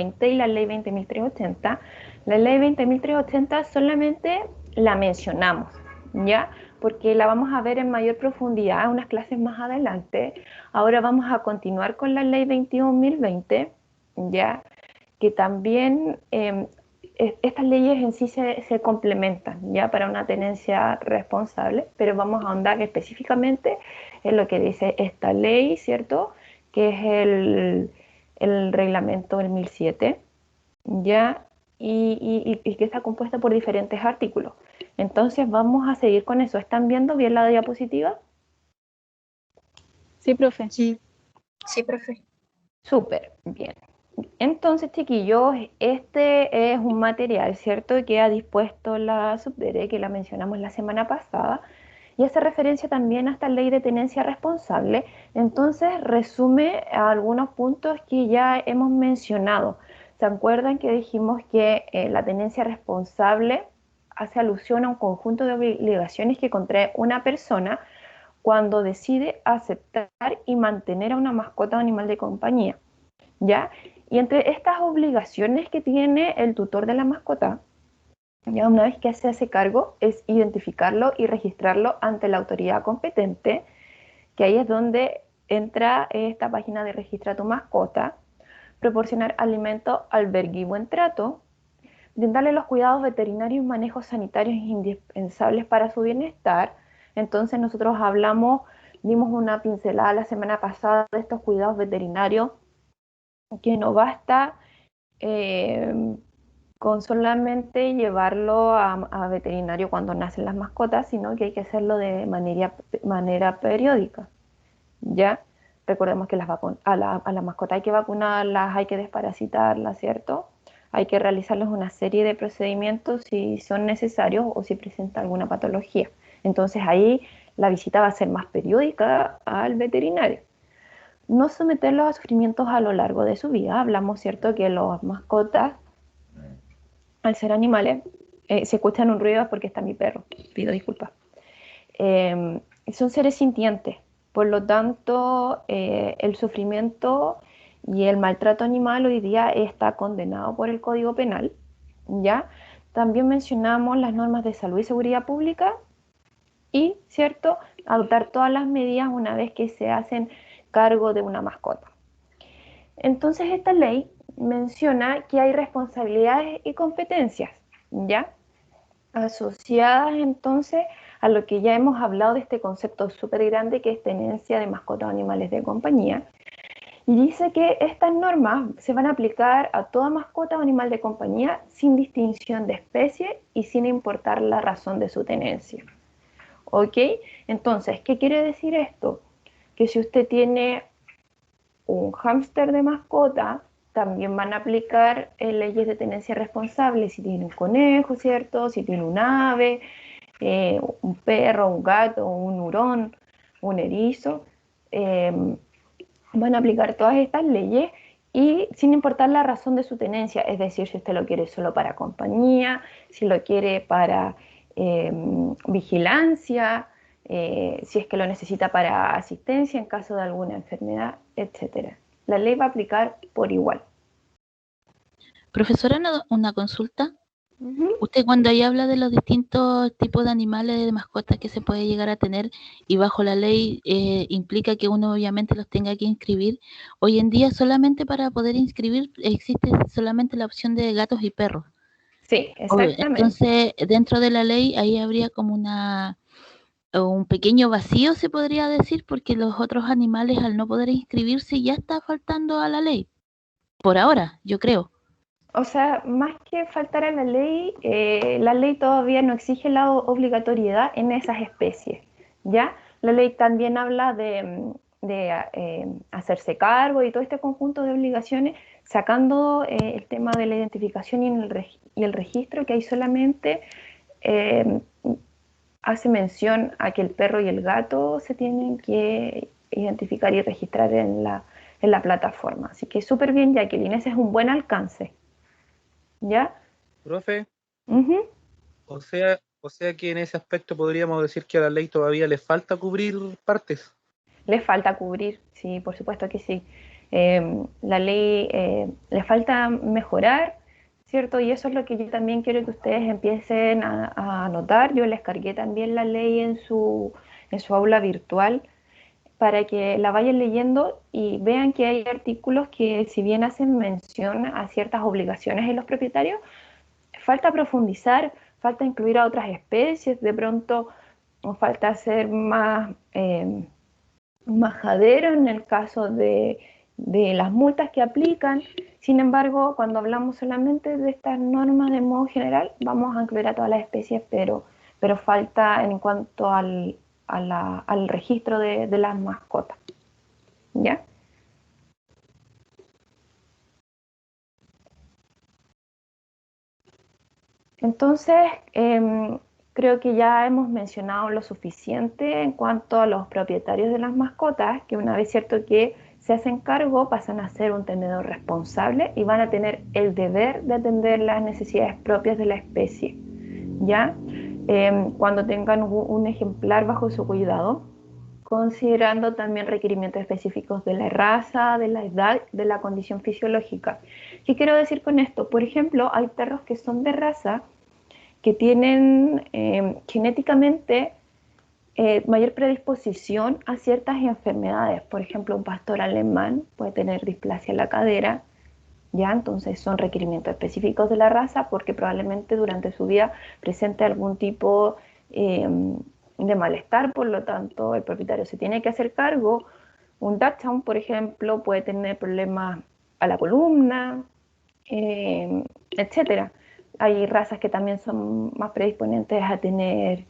y la ley 20.380. La ley 20.380 solamente la mencionamos, ¿ya? Porque la vamos a ver en mayor profundidad en unas clases más adelante. Ahora vamos a continuar con la ley 21.020, ¿ya? Que también estas leyes en sí se complementan, ¿ya? Para una tenencia responsable, pero vamos a ahondar específicamente en lo que dice esta ley, ¿cierto? Que es el reglamento del 1007, ¿ya? Y que está compuesta por diferentes artículos. Entonces vamos a seguir con eso. ¿Están viendo bien la diapositiva? Sí, profe. Sí, sí, profe. Súper, bien. Entonces, chiquillos, este es un material, ¿cierto?, que ha dispuesto la Subdere, que la mencionamos la semana pasada, y hace referencia también a esta ley de tenencia responsable. Entonces, resume algunos puntos que ya hemos mencionado. ¿Se acuerdan que dijimos que la tenencia responsable hace alusión a un conjunto de obligaciones que contrae una persona cuando decide aceptar y mantener a una mascota o animal de compañía? ¿Ya? Y entre estas obligaciones que tiene el tutor de la mascota, ya una vez que se hace cargo, es identificarlo y registrarlo ante la autoridad competente, que ahí es donde entra esta página de Registra tu mascota, proporcionar alimento, albergue y buen trato, brindarle los cuidados veterinarios y manejos sanitarios indispensables para su bienestar. Entonces nosotros dimos una pincelada la semana pasada de estos cuidados veterinarios, que no basta eh, con solamente llevarlo a veterinario cuando nacen las mascotas, sino que hay que hacerlo de manera periódica, ¿ya? Recordemos que a la mascota hay que vacunarlas, hay que desparasitarlas, ¿cierto? Hay que realizarles una serie de procedimientos si son necesarios o si presenta alguna patología. Entonces ahí la visita va a ser más periódica al veterinario. No someterlos a sufrimientos a lo largo de su vida. Hablamos, ¿cierto?, que las mascotas, al ser animales, se escuchan un ruido porque está mi perro, pido disculpas. Son seres sintientes, por lo tanto, el sufrimiento y el maltrato animal hoy día está condenado por el Código Penal, ¿ya? También mencionamos las normas de salud y seguridad pública y, ¿cierto?, adoptar todas las medidas una vez que se hacen cargo de una mascota. Entonces esta ley menciona que hay responsabilidades y competencias, ¿ya?, asociadas entonces a lo que ya hemos hablado de este concepto súper grande que es tenencia de mascotas o animales de compañía. Y dice que estas normas se van a aplicar a toda mascota o animal de compañía sin distinción de especie y sin importar la razón de su tenencia. ¿Ok? Entonces, ¿qué quiere decir esto? Que si usted tiene un hámster de mascota, también van a aplicar leyes de tenencia responsable. Si tiene un conejo, ¿cierto? Si tiene un ave, un perro, un gato, un hurón, un erizo, van a aplicar todas estas leyes y sin importar la razón de su tenencia, es decir, si usted lo quiere solo para compañía, si lo quiere para vigilancia, si es que lo necesita para asistencia en caso de alguna enfermedad, etc. La ley va a aplicar por igual. Profesora, una consulta. Usted cuando ahí habla de los distintos tipos de animales, de mascotas que se puede llegar a tener y bajo la ley implica que uno obviamente los tenga que inscribir. Hoy en día solamente para poder inscribir existe solamente la opción de gatos y perros. Sí, exactamente. Entonces, dentro de la ley ahí habría como un pequeño vacío, se podría decir, porque los otros animales al no poder inscribirse ya está faltando a la ley. Por ahora, yo creo. O sea, más que faltar a la ley todavía no exige la obligatoriedad en esas especies, ¿ya? La ley también habla de hacerse cargo y todo este conjunto de obligaciones, sacando el tema de la identificación y el registro, que ahí solamente hace mención a que el perro y el gato se tienen que identificar y registrar en la plataforma. Así que súper bien, Jacqueline, ese es un buen alcance. ¿Ya? Profe, Uh-huh. o sea que en ese aspecto podríamos decir que a la ley todavía le falta cubrir partes. Les falta cubrir, sí, por supuesto que sí. La ley le falta mejorar, ¿cierto? Y eso es lo que yo también quiero que ustedes empiecen a anotar. Yo les cargué también la ley en su aula virtual para que la vayan leyendo y vean que hay artículos que, si bien hacen mención a ciertas obligaciones en los propietarios, falta profundizar, falta incluir a otras especies, de pronto falta ser más majadero en el caso de las multas que aplican. Sin embargo, cuando hablamos solamente de estas normas de modo general, vamos a incluir a todas las especies, pero falta en cuanto al registro de las mascotas. ¿Ya? Entonces, creo que ya hemos mencionado lo suficiente en cuanto a los propietarios de las mascotas, que una vez cierto que se hacen cargo, pasan a ser un tenedor responsable y van a tener el deber de atender las necesidades propias de la especie. ¿Ya? Cuando tengan un ejemplar bajo su cuidado, considerando también requerimientos específicos de la raza, de la edad, de la condición fisiológica. ¿Qué quiero decir con esto? Por ejemplo, hay perros que son de raza que tienen genéticamente mayor predisposición a ciertas enfermedades. Por ejemplo, un pastor alemán puede tener displasia en la cadera, ¿ya? Entonces son requerimientos específicos de la raza porque probablemente durante su vida presente algún tipo de malestar, por lo tanto el propietario se tiene que hacer cargo. Un Dachshund, por ejemplo, puede tener problemas a la columna, etcétera. Hay razas que también son más predisponentes a tener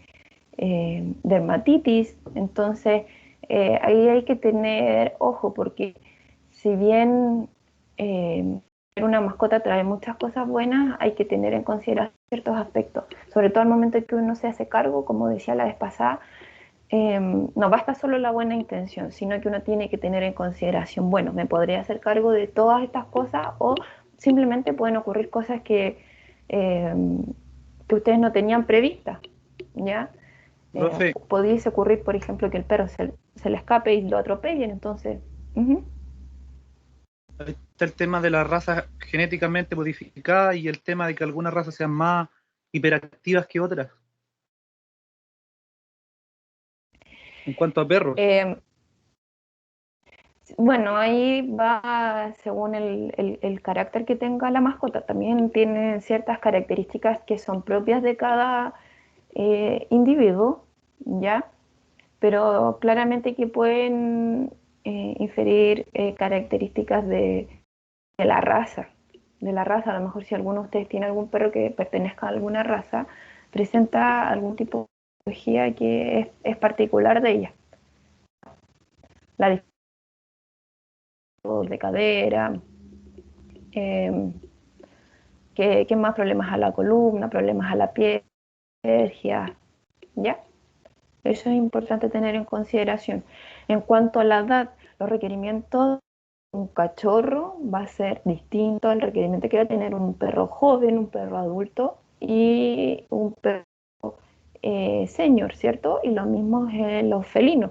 dermatitis, entonces ahí hay que tener ojo porque si bien una mascota trae muchas cosas buenas, hay que tener en consideración ciertos aspectos, sobre todo al momento en que uno se hace cargo, como decía la vez pasada, no basta solo la buena intención, sino que uno tiene que tener en consideración, bueno, me podría hacer cargo de todas estas cosas o simplemente pueden ocurrir cosas eh, que ustedes no tenían previstas, ¿ya? Profe, Podría ocurrir, por ejemplo, que el perro se le escape y lo atropellen, entonces... ahí está el tema de las razas genéticamente modificadas y el tema de que algunas razas sean más hiperactivas que otras. En cuanto a perros, eh, Bueno, ahí va según el carácter que tenga la mascota. También tiene ciertas características que son propias de cada individuo, ¿ya? Pero claramente que pueden inferir características de la raza. De la raza, a lo mejor si alguno de ustedes tiene algún perro que pertenezca a alguna raza, presenta algún tipo de patología que es particular de ella. La de cadera, eh, ¿qué más? Problemas a la columna, problemas a la piel, alergias, ¿ya? Eso es importante tener en consideración. En cuanto a la edad, los requerimientos de un cachorro va a ser distinto al requerimiento que va a tener un perro joven, un perro adulto y un perro senior, ¿cierto? Y lo mismo es los felinos.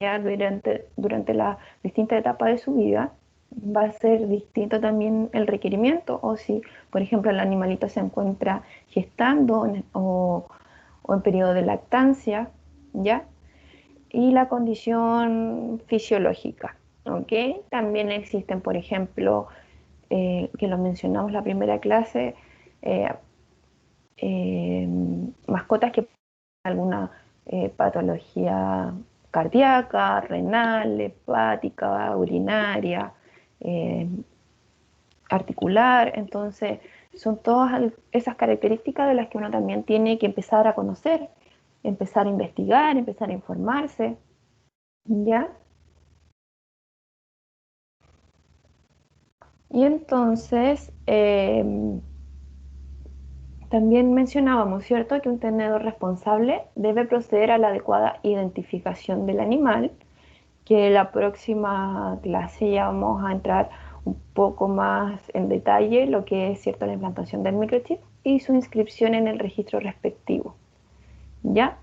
Ya durante la distinta etapa de su vida va a ser distinto también el requerimiento o si, por ejemplo, el animalito se encuentra gestando o en periodo de lactancia, ¿ya? Y la condición fisiológica, ¿ok? También existen, por ejemplo, que lo mencionamos la primera clase, eh, eh, mascotas que alguna patología cardíaca, renal, hepática, urinaria, eh, articular. Entonces, son todas esas características de las que uno también tiene que empezar a conocer, empezar a investigar, empezar a informarse, ¿ya? Y entonces, también mencionábamos, ¿cierto?, que un tenedor responsable debe proceder a la adecuada identificación del animal, que la próxima clase ya vamos a entrar un poco más en detalle lo que es, cierto, la implantación del microchip y su inscripción en el registro respectivo. ¿Ya?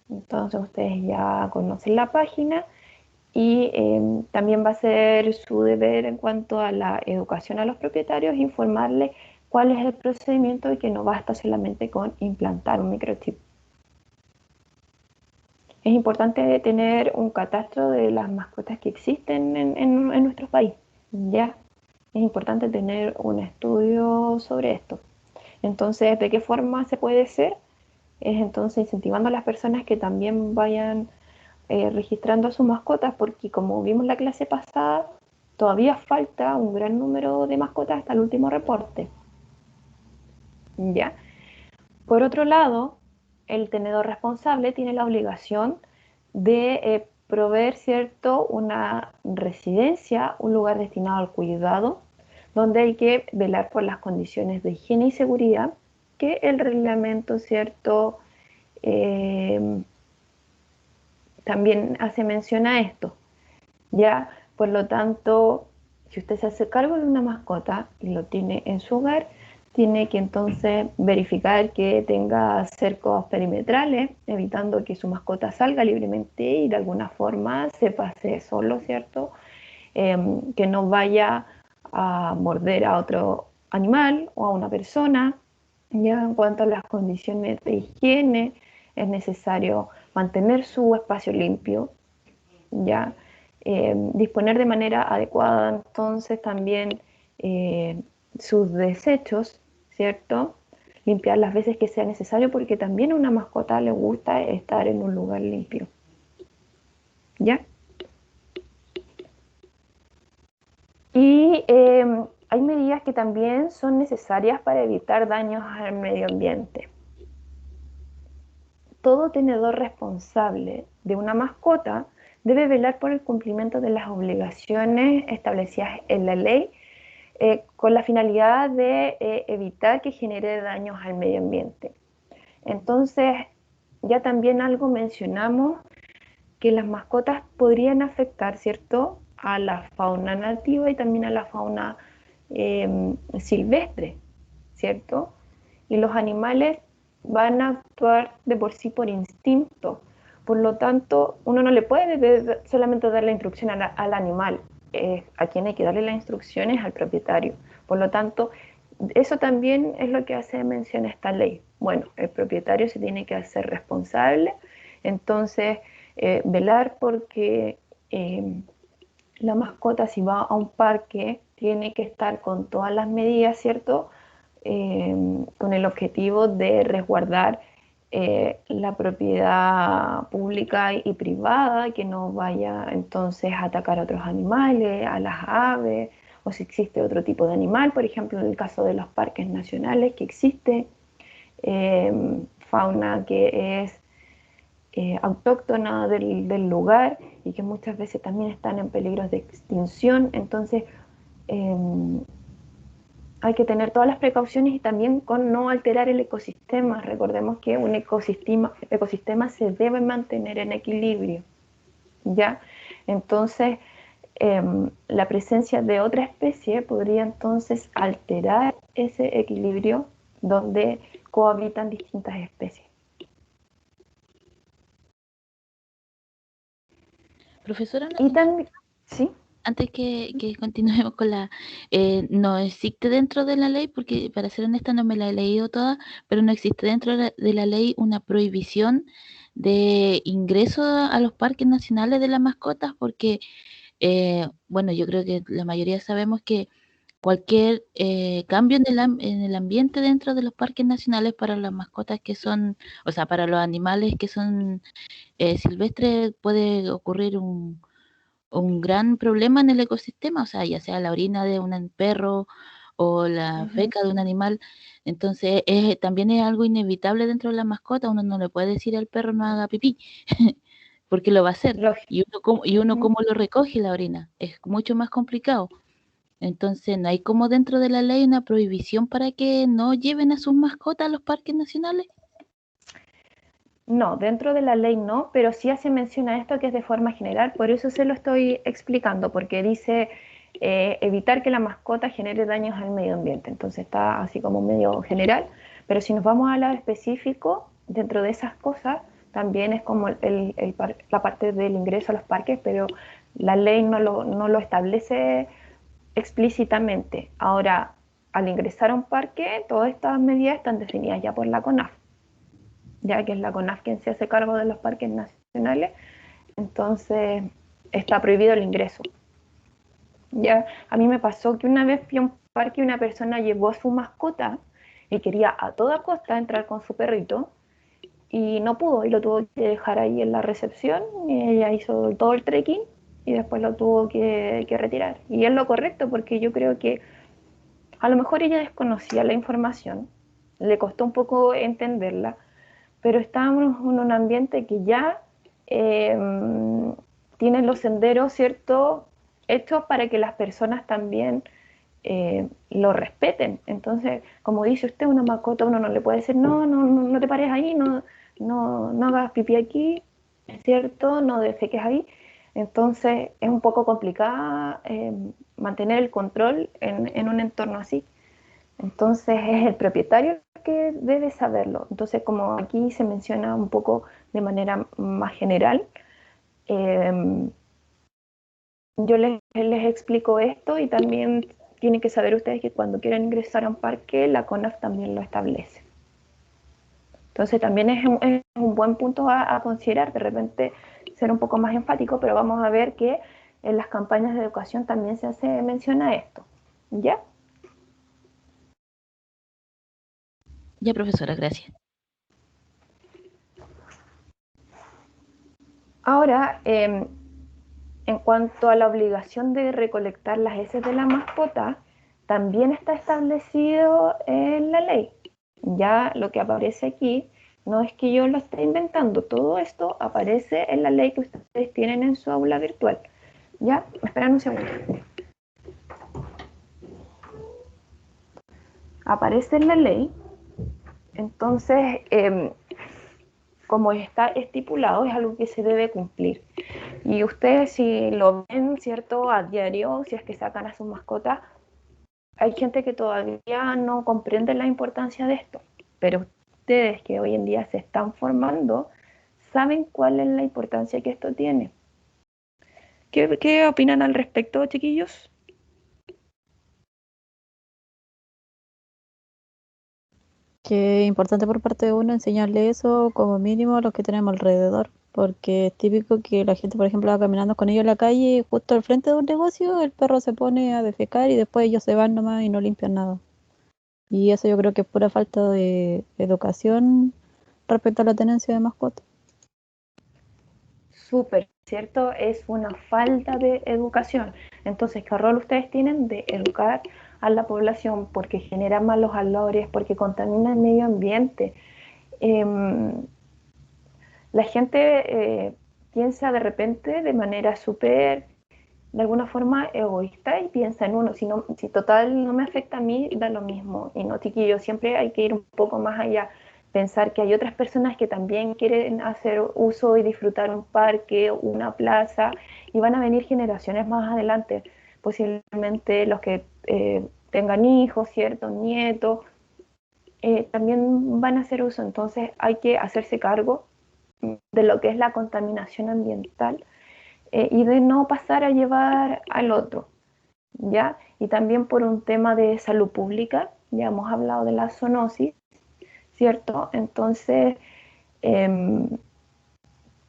Entonces ustedes ya conocen la página y también va a ser su deber en cuanto a la educación a los propietarios, informarles cuál es el procedimiento y que no basta solamente con implantar un microchip. Es importante tener un catastro de las mascotas que existen en nuestro país. Ya es importante tener un estudio sobre esto. Entonces, ¿de qué forma se puede hacer? Es entonces incentivando a las personas que también vayan registrando a sus mascotas, porque como vimos la clase pasada, todavía falta un gran número de mascotas hasta el último reporte. ¿Ya? Por otro lado, el tenedor responsable tiene la obligación de proveer, ¿cierto?, una residencia, un lugar destinado al cuidado, donde hay que velar por las condiciones de higiene y seguridad que el reglamento, ¿cierto?, también hace mención a esto. Ya, por lo tanto, si usted se hace cargo de una mascota y lo tiene en su hogar, tiene que entonces verificar que tenga cercos perimetrales, evitando que su mascota salga libremente y de alguna forma se pase solo, ¿cierto? Que no vaya a morder a otro animal o a una persona. Ya en cuanto a las condiciones de higiene, es necesario mantener su espacio limpio, ya disponer de manera adecuada entonces también sus desechos, ¿cierto? Limpiar las veces que sea necesario porque también a una mascota le gusta estar en un lugar limpio. ¿Ya? Y hay medidas que también son necesarias para evitar daños al medio ambiente. Todo tenedor responsable de una mascota debe velar por el cumplimiento de las obligaciones establecidas en la ley con la finalidad de evitar que genere daños al medio ambiente. Entonces, ya también algo mencionamos que las mascotas podrían afectar, ¿cierto?, a la fauna nativa y también a la fauna silvestre, ¿cierto? Y los animales van a actuar de por sí por instinto. Por lo tanto, uno no le puede solamente dar la instrucción al animal. A quien hay que darle las instrucciones al propietario. Por lo tanto, eso también es lo que hace mención esta ley. Bueno, el propietario se tiene que hacer responsable, entonces velar porque la mascota, si va a un parque, tiene que estar con todas las medidas, ¿cierto? Con el objetivo de resguardar la propiedad pública y privada, que no vaya entonces a atacar a otros animales, a las aves, o si existe otro tipo de animal, por ejemplo, en el caso de los parques nacionales, que existe fauna que es autóctona del lugar y que muchas veces también están en peligro de extinción. Entonces, hay que tener todas las precauciones y también con no alterar el ecosistema. Recordemos que un ecosistema se debe mantener en equilibrio, ¿ya? Entonces, la presencia de otra especie podría entonces alterar ese equilibrio donde cohabitan distintas especies. Profesora, Y también, ¿sí? antes que continuemos con la... no existe dentro de la ley, porque para ser honesta no me la he leído toda, pero no existe dentro de la ley una prohibición de ingreso a los parques nacionales de las mascotas, porque, bueno, yo creo que la mayoría sabemos que cualquier cambio en el ambiente dentro de los parques nacionales para las mascotas que son, o sea, para los animales que son silvestres puede ocurrir un gran problema en el ecosistema, o sea, ya sea la orina de un perro o la feca de un animal. Entonces, también es algo inevitable dentro de la mascota. Uno no le puede decir al perro no haga pipí, porque lo va a hacer. Lógico. Y uno cómo lo recoge la orina. Es mucho más complicado. Entonces, no hay como dentro de la ley una prohibición para que no lleven a sus mascotas a los parques nacionales. No, dentro de la ley no, pero sí hace mención a esto que es de forma general, por eso se lo estoy explicando, porque dice evitar que la mascota genere daños al medio ambiente, entonces está así como medio general, pero si nos vamos a hablar específico, dentro de esas cosas, también es como la parte del ingreso a los parques, pero la ley no lo establece explícitamente. Ahora, al ingresar a un parque, todas estas medidas están definidas ya por la CONAF, ya que es la CONAF quien se hace cargo de los parques nacionales, entonces está prohibido el ingreso. Ya, a mí me pasó que una vez fui a un parque y una persona llevó a su mascota y quería a toda costa entrar con su perrito y no pudo y lo tuvo que dejar ahí en la recepción y ella hizo todo el trekking y después lo tuvo que retirar. Y es lo correcto porque yo creo que a lo mejor ella desconocía la información, le costó un poco entenderla, pero estábamos en un ambiente que ya eh, tiene los senderos, ¿cierto?, hechos para que las personas también lo respeten. Entonces, como dice usted, una mascota, uno no le puede decir, no te pares ahí, no hagas pipí aquí, ¿cierto? No defeques ahí. Entonces, es un poco complicado mantener el control en un entorno así. Entonces, es el propietario que debe saberlo. Entonces, como aquí se menciona un poco de manera más general, yo les explico esto y también tienen que saber ustedes que cuando quieran ingresar a un parque, la CONAF también lo establece. Entonces también es un buen punto a considerar, de repente ser un poco más enfático, pero vamos a ver que en las campañas de educación también se menciona esto. ¿Ya? Ya, profesora, gracias. Ahora, en cuanto a la obligación de recolectar las heces de la mascota, también está establecido en la ley. Ya lo que aparece aquí no es que yo lo esté inventando, todo esto aparece en la ley que ustedes tienen en su aula virtual. ¿Ya? Esperan un segundo. Aparece en la ley, entonces, como está estipulado, es algo que se debe cumplir. Y ustedes si lo ven, ¿cierto?, a diario, si es que sacan a sus mascotas, hay gente que todavía no comprende la importancia de esto, pero ustedes que hoy en día se están formando, saben cuál es la importancia que esto tiene. ¿Qué opinan al respecto, chiquillos? Que es importante por parte de uno enseñarle eso como mínimo a los que tenemos alrededor, porque es típico que la gente, por ejemplo, va caminando con ellos en la calle y justo al frente de un negocio el perro se pone a defecar y después ellos se van nomás y no limpian nada. Y eso yo creo que es pura falta de educación respecto a la tenencia de mascotas. Súper, ¿cierto? Es una falta de educación. Entonces, ¿qué rol ustedes tienen de educar a la población? Porque genera malos olores, porque contamina el medio ambiente. La gente piensa de repente de manera súper, de alguna forma, egoísta y piensa en uno. Si total no me afecta a mí, da lo mismo. Y no, chiquillos, siempre hay que ir un poco más allá. Pensar que hay otras personas que también quieren hacer uso y disfrutar un parque, una plaza, y van a venir generaciones más adelante. Posiblemente los que tengan hijos, ¿cierto?, nietos, también van a hacer uso. Entonces hay que hacerse cargo de lo que es la contaminación ambiental y de no pasar a llevar al otro, ¿ya? Y también por un tema de salud pública, ya hemos hablado de la zoonosis, ¿cierto? Entonces,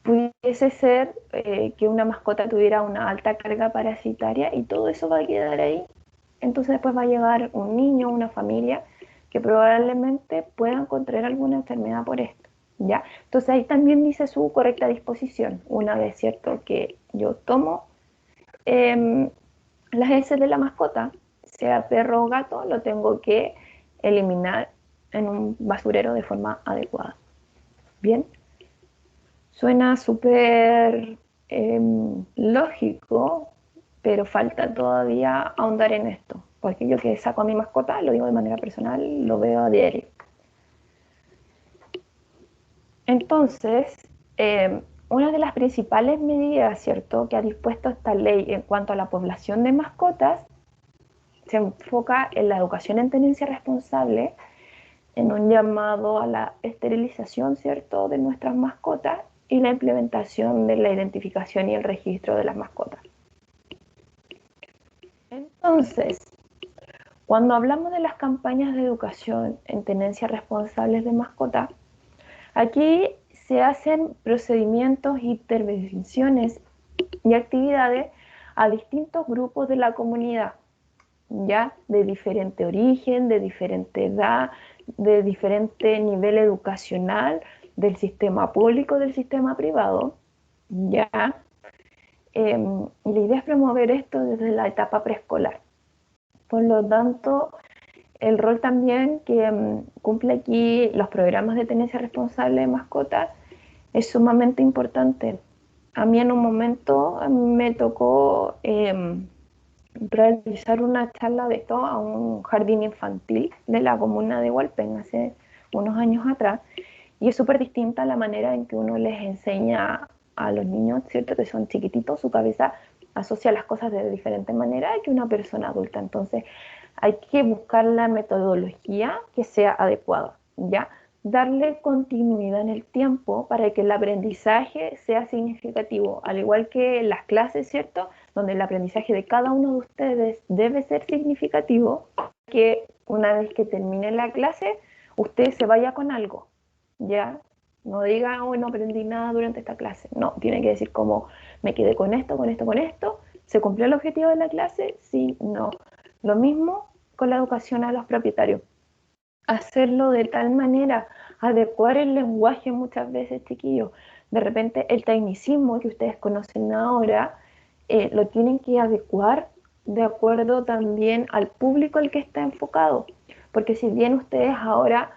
pudiese ser que una mascota tuviera una alta carga parasitaria y todo eso va a quedar ahí. Entonces después va a llegar un niño, una familia que probablemente puedan contraer alguna enfermedad por esto. ¿Ya? Entonces ahí también dice su correcta disposición. Una vez, ¿cierto?, que yo tomo las heces de la mascota, sea perro o gato, lo tengo que eliminar en un basurero de forma adecuada. Bien, suena súper lógico, pero falta todavía ahondar en esto, porque yo que saco a mi mascota, lo digo de manera personal, lo veo a diario. Entonces, una de las principales medidas, ¿cierto?, que ha dispuesto esta ley en cuanto a la población de mascotas se enfoca en la educación en tenencia responsable, en un llamado a la esterilización, ¿cierto?, de nuestras mascotas y la implementación de la identificación y el registro de las mascotas. Entonces, cuando hablamos de las campañas de educación en tenencias responsables de mascotas, aquí se hacen procedimientos, intervenciones y actividades a distintos grupos de la comunidad, ya de diferente origen, de diferente edad, de diferente nivel educacional, del sistema público, del sistema privado, ya. La idea es promover esto desde la etapa preescolar. Por lo tanto, el rol también que cumple aquí los programas de tenencia responsable de mascotas es sumamente importante. A mí en un momento me tocó realizar una charla de esto a un jardín infantil de la comuna de Hualpén hace unos años atrás, y es súper distinta la manera en que uno les enseña a los niños, ¿cierto?, que son chiquititos, su cabeza asocia las cosas de diferente manera que una persona adulta. Entonces hay que buscar la metodología que sea adecuada, ¿ya? Darle continuidad en el tiempo para que el aprendizaje sea significativo, al igual que las clases, ¿cierto?, donde el aprendizaje de cada uno de ustedes debe ser significativo, que una vez que termine la clase, usted se vaya con algo, ¿ya? No diga, oh, no aprendí nada durante esta clase. No, tiene que decir como, me quedé con esto, con esto, con esto. ¿Se cumplió el objetivo de la clase? Sí, no. Lo mismo con la educación a los propietarios. Hacerlo de tal manera, adecuar el lenguaje muchas veces, chiquillos. De repente el tecnicismo que ustedes conocen ahora, lo tienen que adecuar de acuerdo también al público al que está enfocado. Porque si bien ustedes ahora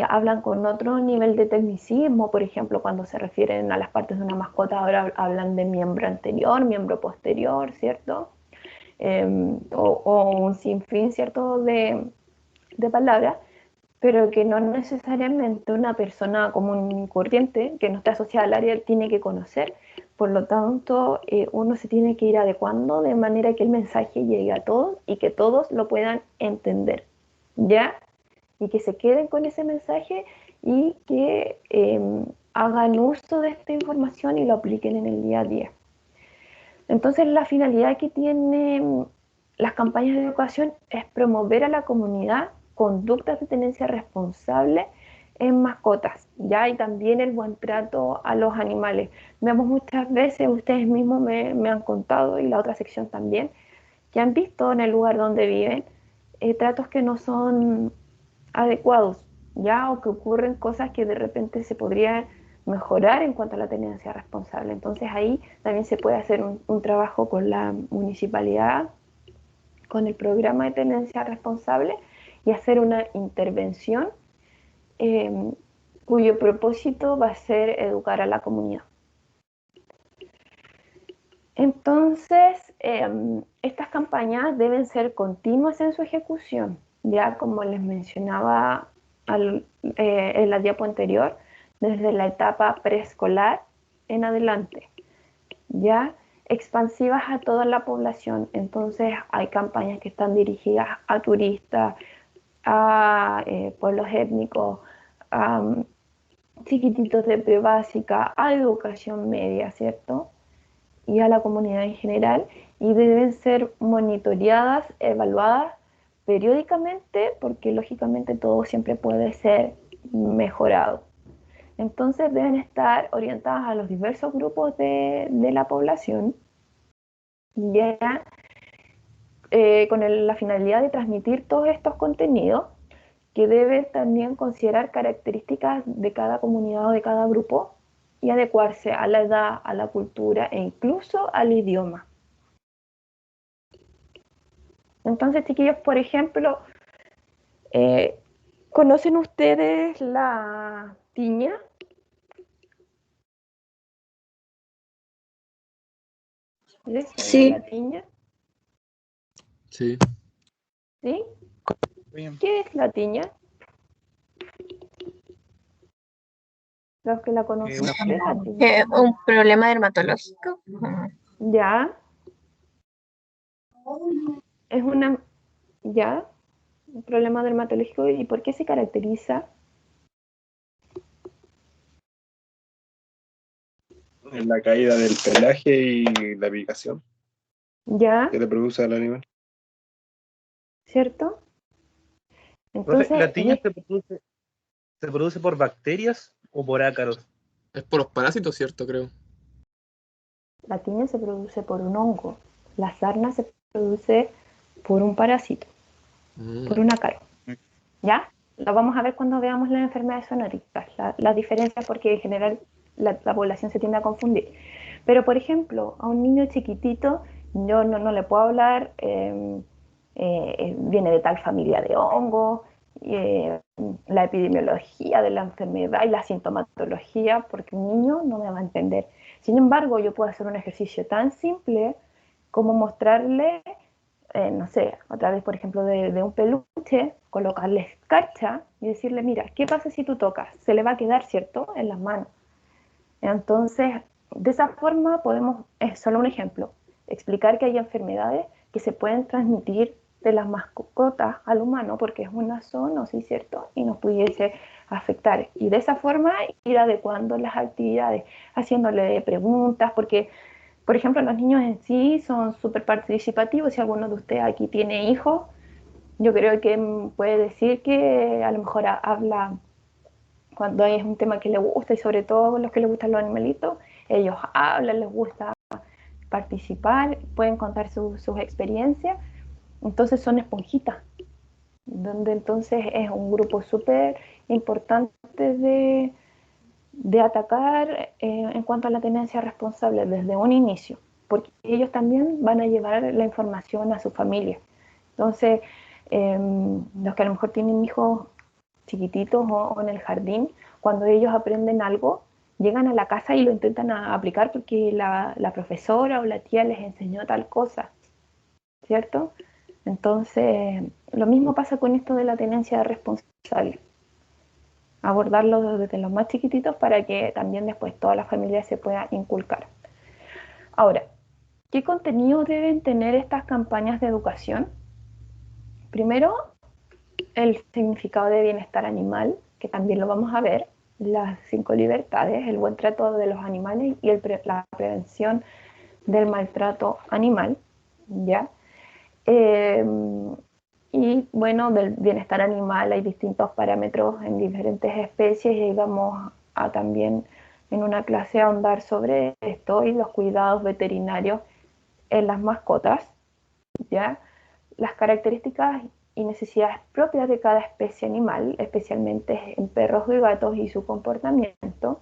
hablan con otro nivel de tecnicismo, por ejemplo, cuando se refieren a las partes de una mascota, ahora hablan de miembro anterior, miembro posterior, ¿cierto? O un sinfín, ¿cierto?, de palabras, pero que no necesariamente una persona común y corriente que no está asociada al área tiene que conocer. Por lo tanto, uno se tiene que ir adecuando de manera que el mensaje llegue a todos y que todos lo puedan entender, ¿ya? Y que se queden con ese mensaje y que hagan uso de esta información y lo apliquen en el día a día. Entonces, la finalidad que tienen las campañas de educación es promover a la comunidad conductas de tenencia responsable en mascotas, ¿ya? Y también el buen trato a los animales. Vemos muchas veces, ustedes mismos me han contado, y la otra sección también, que han visto en el lugar donde viven tratos que no son adecuados, ¿ya? O que ocurren cosas que de repente se podrían mejorar en cuanto a la tenencia responsable. Entonces ahí también se puede hacer un trabajo con la municipalidad, con el programa de tenencia responsable, y hacer una intervención cuyo propósito va a ser educar a la comunidad. Entonces, estas campañas deben ser continuas en su ejecución, ya como les mencionaba en la diapo anterior, desde la etapa preescolar en adelante, ya expansivas a toda la población. Entonces hay campañas que están dirigidas a turistas, a pueblos étnicos, a chiquititos de prebásica, a educación media, ¿cierto?, y a la comunidad en general, y deben ser monitoreadas, evaluadas periódicamente, porque lógicamente todo siempre puede ser mejorado. Entonces deben estar orientadas a los diversos grupos de la población, ya con la finalidad de transmitir todos estos contenidos, que deben también considerar características de cada comunidad o de cada grupo y adecuarse a la edad, a la cultura e incluso al idioma. Entonces, chiquillos, por ejemplo, ¿conocen ustedes la tiña? ¿Les suena Sí. la tiña? Sí. ¿Sí? Bien. ¿Qué es la tiña? Los que la conocen. ¿Qué es la tiña? Un problema dermatológico. Ya. Es una... ¿Ya? un problema dermatológico y por qué se caracteriza. La caída del pelaje y la picación ¿Ya? que le produce al animal. ¿Cierto? Profe, Entonces, ¿la tiña se produce por bacterias o por ácaros? Es por los parásitos, ¿cierto? Creo. la tiña se produce por un hongo, la sarna se produce por un parásito, por un ácaro. ¿Ya? Lo vamos a ver cuando veamos las enfermedades zoonóticas, las diferencias, porque en general la población se tiende a confundir. Pero, por ejemplo, a un niño chiquitito, yo no le puedo hablar, viene de tal familia de hongos, la epidemiología de la enfermedad y la sintomatología, porque un niño no me va a entender. Sin embargo, yo puedo hacer un ejercicio tan simple como mostrarle, no sé, a través, por ejemplo, de un peluche, colocarle escarcha y decirle, mira, ¿qué pasa si tú tocas? Se le va a quedar, ¿cierto?, en las manos. Entonces, de esa forma podemos, es solo un ejemplo, explicar que hay enfermedades que se pueden transmitir de las mascotas al humano porque es una zoonosis, ¿cierto? Y nos pudiese afectar. Y de esa forma ir adecuando las actividades, haciéndole preguntas, porque, por ejemplo, los niños en sí son súper participativos. Si alguno de ustedes aquí tiene hijos, yo creo que puede decir que a lo mejor habla cuando es un tema que les gusta y sobre todo los que les gustan los animalitos, ellos hablan, les gusta participar, pueden contar sus experiencias, entonces son esponjitas, donde entonces es un grupo súper importante de atacar en cuanto a la tenencia responsable desde un inicio, porque ellos también van a llevar la información a su familia. Entonces, los que a lo mejor tienen hijos chiquititos o en el jardín, cuando ellos aprenden algo, llegan a la casa y lo intentan aplicar porque la profesora o la tía les enseñó tal cosa, ¿cierto? Entonces, lo mismo pasa con esto de la tenencia responsable. Abordarlo desde los más chiquititos para que también después toda la familia se pueda inculcar. Ahora, ¿qué contenido deben tener estas campañas de educación? Primero, el significado de bienestar animal, que también lo vamos a ver, las 5 libertades, el buen trato de los animales y la prevención del maltrato animal, ¿ya? Eh, y bueno, del bienestar animal hay distintos parámetros en diferentes especies y vamos a también en una clase ahondar sobre esto y los cuidados veterinarios en las mascotas, ¿ya? Las características y necesidades propias de cada especie animal, especialmente en perros y gatos y su comportamiento.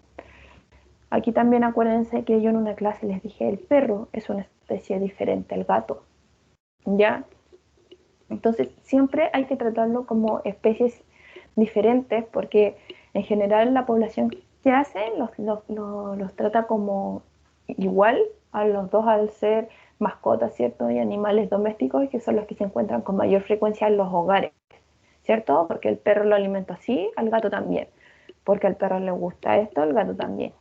Aquí también acuérdense que yo en una clase les dije, el perro es una especie diferente al gato, ¿ya? Entonces siempre hay que tratarlo como especies diferentes porque en general la población que hace los trata como igual a los dos al ser mascotas, ¿cierto? Y animales domésticos que son los que se encuentran con mayor frecuencia en los hogares, ¿cierto? Porque el perro lo alimenta así, al gato también. Porque al perro le gusta esto, al gato también.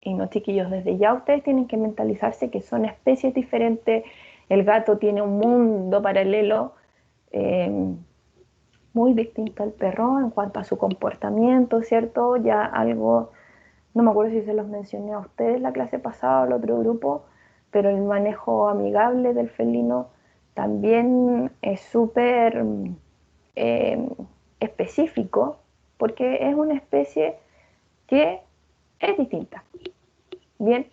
Y no, chiquillos, desde ya ustedes tienen que mentalizarse que son especies diferentes. El gato tiene un mundo paralelo eh, muy distinto al perro en cuanto a su comportamiento, ¿cierto? Ya algo, no me acuerdo si se los mencioné a ustedes la clase pasada o al otro grupo, pero el manejo amigable del felino también es súper eh, específico porque es una especie que es distinta. Bien,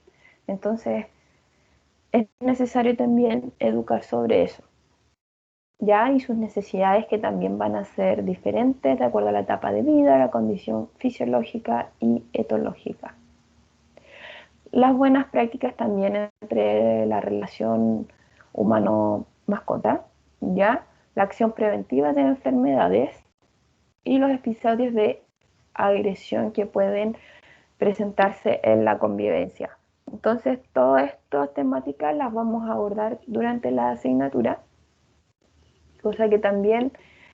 entonces es necesario también educar sobre eso. Ya y sus necesidades que también van a ser diferentes de acuerdo a la etapa de vida, la condición fisiológica y etológica. Las buenas prácticas también entre la relación humano-mascota, ya la acción preventiva de enfermedades y los episodios de agresión que pueden presentarse en la convivencia. Entonces, todas estas temáticas las vamos a abordar durante la asignatura, cosa que también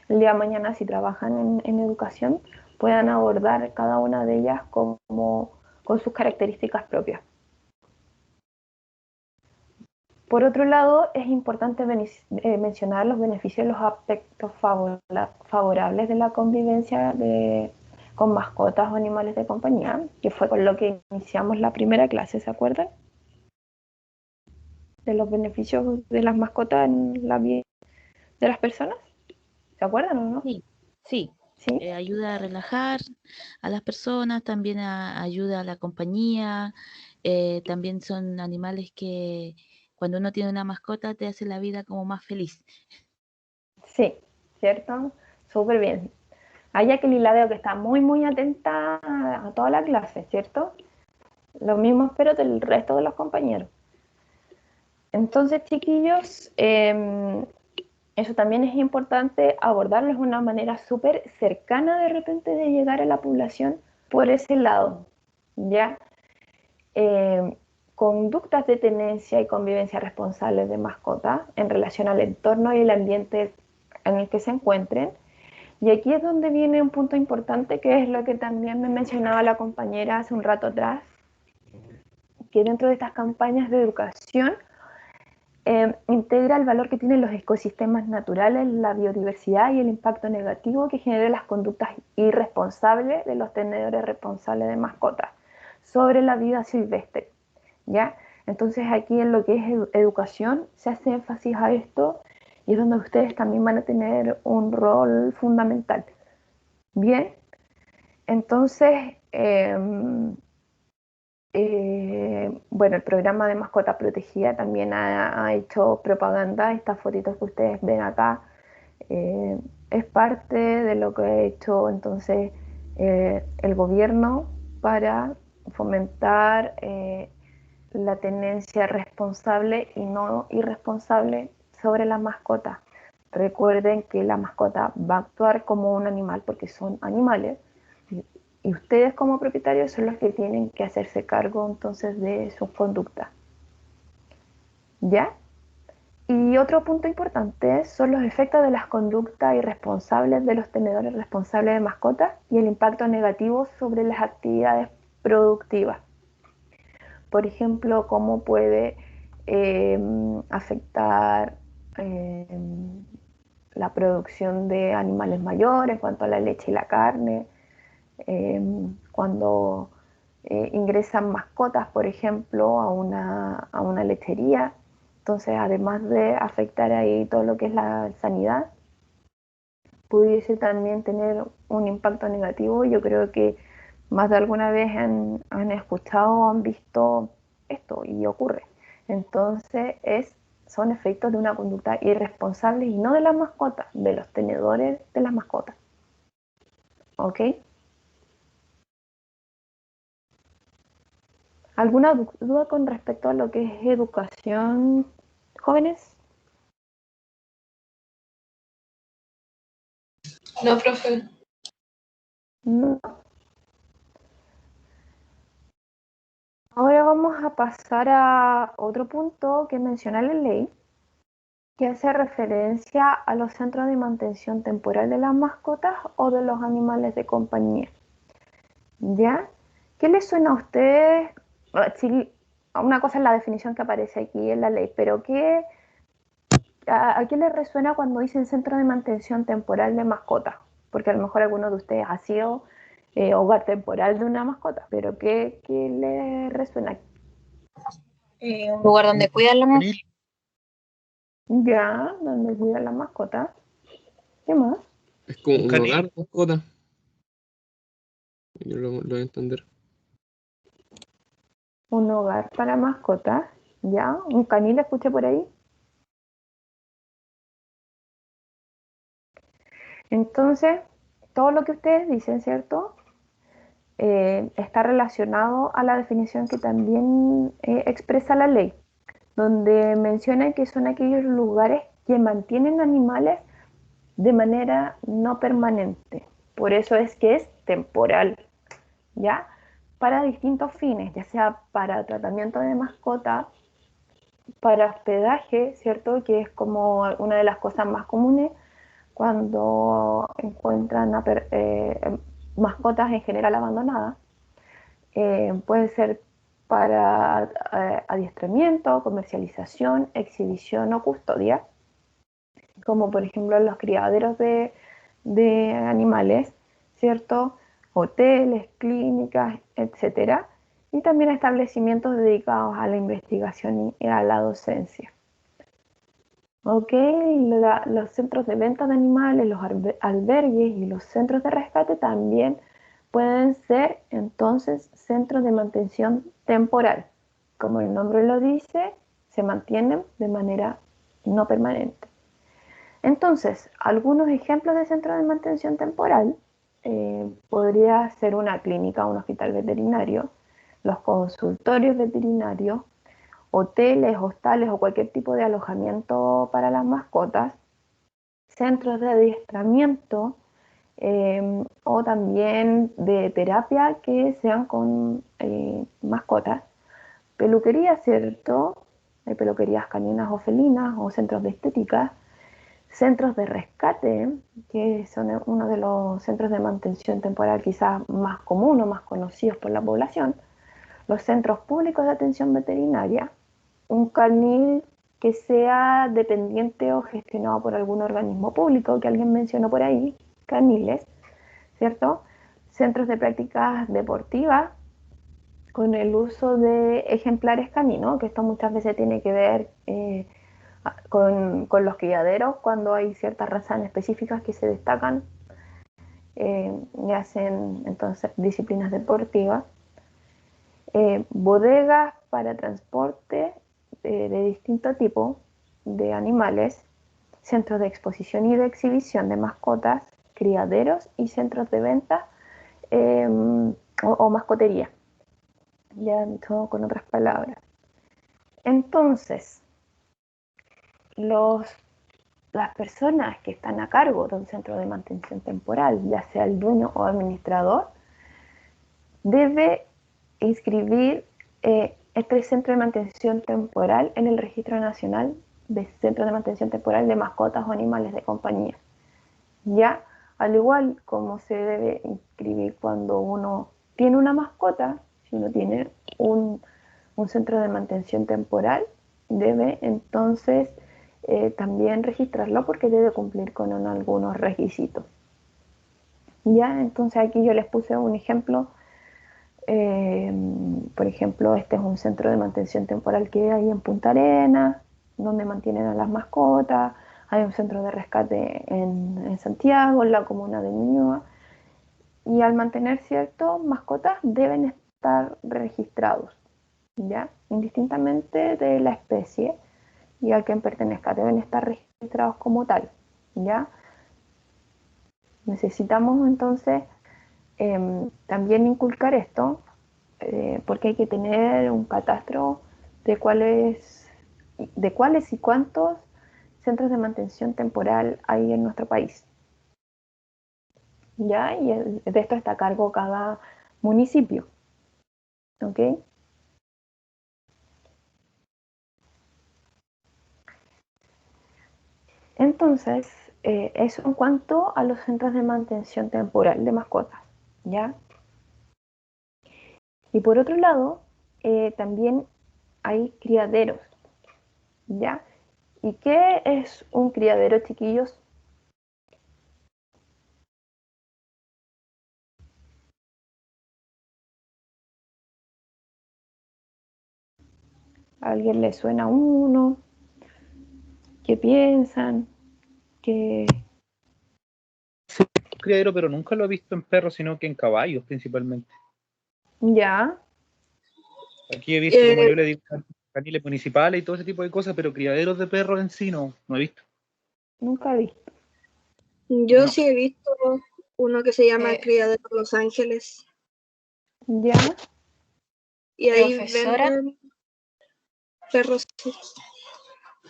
el día de mañana, si trabajan en educación, puedan abordar cada una de ellas como, con sus características propias. Por otro lado, es importante mencionar los beneficios y los aspectos favorables de la convivencia con mascotas o animales de compañía, que fue con lo que iniciamos la primera clase, ¿se acuerdan? De los beneficios de las mascotas en la vida de las personas, ¿se acuerdan o no? Sí, sí. ¿Sí? Ayuda a relajar a las personas, también ayuda a la compañía, también son animales que cuando uno tiene una mascota te hace la vida como más feliz. Sí, ¿cierto? Súper bien. A Jacqueline la veo que está muy atenta a toda la clase, ¿cierto? Lo mismo espero del resto de los compañeros. Entonces, chiquillos, eso también es importante abordarlo de una manera súper cercana de repente de llegar a la población por ese lado, ¿ya? Conductas de tenencia y convivencia responsables de mascotas en relación al entorno y el ambiente en el que se encuentren. Y aquí es donde viene un punto importante, que es lo que también me mencionaba la compañera hace un rato atrás, que dentro de estas campañas de educación integra el valor que tienen los ecosistemas naturales, la biodiversidad y el impacto negativo que generan las conductas irresponsables de los tenedores responsables de mascotas sobre la vida silvestre, ¿ya? Entonces aquí en lo que es educación se hace énfasis a esto y es donde ustedes también van a tener un rol fundamental. Bien, entonces, bueno, el programa de mascota protegida también ha hecho propaganda. Estas fotitos que ustedes ven acá es parte de lo que ha hecho entonces el gobierno para fomentar la tenencia responsable y no irresponsable sobre la mascota. Recuerden que la mascota va a actuar como un animal porque son animales y ustedes como propietarios son los que tienen que hacerse cargo entonces de sus conductas. ¿Ya? Y otro punto importante son los efectos de las conductas irresponsables de los tenedores responsables de mascotas y el impacto negativo sobre las actividades productivas. Por ejemplo, cómo puede afectar la producción de animales mayores en cuanto a la leche y la carne, cuando ingresan mascotas, por ejemplo, a una lechería. Entonces, además de afectar ahí todo lo que es la sanidad, pudiese también tener un impacto negativo. Yo creo que más de alguna vez han escuchado o han visto esto y ocurre. Entonces, son efectos de una conducta irresponsable y no de las mascotas, de los tenedores de las mascotas. ¿Ok? ¿Alguna duda con respecto a lo que es educación, jóvenes? No, profe. No. Ahora vamos a pasar a otro punto que menciona la ley, que hace referencia a los centros de mantención temporal de las mascotas o de los animales de compañía. ¿Ya? ¿Qué les suena a ustedes? Sí, una cosa es la definición que aparece aquí en la ley, pero ¿a qué les resuena cuando dicen centro de mantención temporal de mascotas? Porque a lo mejor alguno de ustedes ha sido hogar temporal de una mascota, pero ¿qué les resuena? Un lugar donde cuidan la mascota. Ya, donde cuidan la mascota. ¿Qué más? Es como Un un canil. hogar de mascota. Yo lo voy a entender. Un hogar para mascotas. Ya, un canil, escuché por ahí. Entonces, todo lo que ustedes dicen, ¿cierto? Está relacionado a la definición que también expresa la ley, donde menciona que son aquellos lugares que mantienen animales de manera no permanente. Por eso es que es temporal, ¿ya? Para distintos fines, ya sea para tratamiento de mascota, para hospedaje, ¿cierto? Que es como una de las cosas más comunes cuando encuentran mascotas en general abandonadas. Pueden ser para adiestramiento, comercialización, exhibición o custodia, como por ejemplo los criaderos de animales, ¿cierto? Hoteles, clínicas, etcétera, y también establecimientos dedicados a la investigación y a la docencia. Ok, los centros de venta de animales, los albergues y los centros de rescate también pueden ser entonces centros de mantención temporal. Como el nombre lo dice, se mantienen de manera no permanente. Entonces, algunos ejemplos de centros de mantención temporal podría ser una clínica, un hospital veterinario, los consultorios veterinarios, hoteles, hostales o cualquier tipo de alojamiento para las mascotas, centros de adiestramiento o también de terapia que sean con mascotas, peluquerías, ¿cierto? Hay peluquerías caninas o felinas o centros de estética, centros de rescate, que son uno de los centros de mantención temporal quizás más común o más conocidos por la población, los centros públicos de atención veterinaria, un canil que sea dependiente o gestionado por algún organismo público, que alguien mencionó por ahí, caniles, ¿cierto? Centros de prácticas deportivas con el uso de ejemplares caninos, que esto muchas veces tiene que ver con los criaderos, cuando hay ciertas razas específicas que se destacan y hacen entonces disciplinas deportivas. Bodegas para transporte de distinto tipo de animales, centros de exposición y de exhibición de mascotas, criaderos y centros de venta o mascotería, ya dicho con otras palabras. Entonces, las personas que están a cargo de un centro de mantención temporal, ya sea el dueño o administrador, debe inscribir este centro de mantención temporal en el Registro Nacional de Centros de Mantención Temporal de Mascotas o Animales de Compañía. Ya, al igual como se debe inscribir cuando uno tiene una mascota, si uno tiene un centro de mantención temporal, debe entonces también registrarlo porque debe cumplir con algunos requisitos. Ya, entonces aquí yo les puse un ejemplo. Por ejemplo, este es un centro de mantención temporal que hay en Punta Arenas, donde mantienen a las mascotas. Hay un centro de rescate en Santiago, en la comuna de Ñuñoa. Y al mantener ciertas mascotas deben estar registrados, ¿ya? Indistintamente de la especie y al que pertenezca, deben estar registrados como tal, ¿ya? Necesitamos entonces también inculcar esto, porque hay que tener un catastro de cuáles y cuántos centros de mantención temporal hay en nuestro país. ¿Ya? Y de esto está a cargo cada municipio. ¿Ok? Entonces, eso en cuanto a los centros de mantención temporal de mascotas. ¿Ya? Y por otro lado, también hay criaderos. ¿Ya? ¿Y qué es un criadero, chiquillos? ¿A alguien le suena uno? ¿Qué piensan? ¿Qué? Sí, criadero, pero nunca lo he visto en perros, sino que en caballos principalmente. Ya. Aquí he visto, como yo le digo, caniles municipales y todo ese tipo de cosas, pero criaderos de perros en sí no he visto. Nunca he visto. Yo No. sí he visto uno que se llama Criadero Los Ángeles. Ya. Y ahí Profesora. venden perros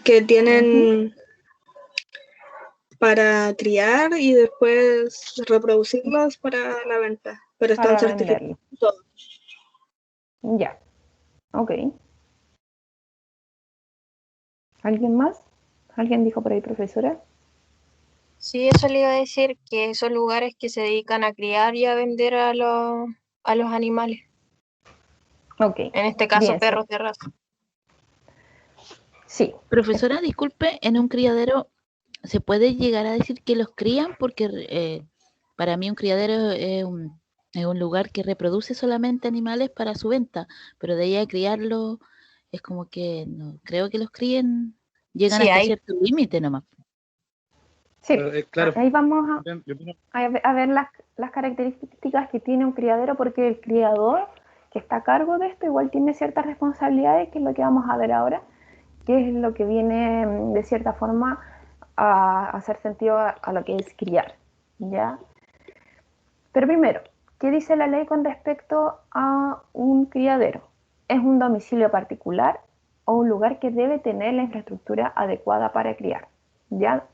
que tienen para criar y después reproducirlos para la venta. Pero están Para certificados venderlo. todos. Ya. Ok. ¿Alguien más? ¿Alguien dijo por ahí, profesora? Sí, eso le iba a decir, que son lugares que se dedican a criar y a vender a los animales. Ok, En este caso, bien, perros de raza. sí. Profesora, disculpe, en un criadero se puede llegar a decir que los crían porque para mí un criadero es un lugar que reproduce solamente animales para su venta, pero de ahí a criarlo es como que no creo que los críen, llegan Sí hasta hay. cierto límite nomás. Sí, Claro, ahí vamos yo opino- a ver las características que tiene un criadero, porque el criador que está a cargo de esto igual tiene ciertas responsabilidades, que es lo que vamos a ver ahora, que es lo que viene de cierta forma a hacer sentido a lo que es criar, ¿ya? Pero primero, ¿qué dice la ley con respecto a un criadero? Es un domicilio particular o un lugar que debe tener la infraestructura adecuada para criar, ¿ya?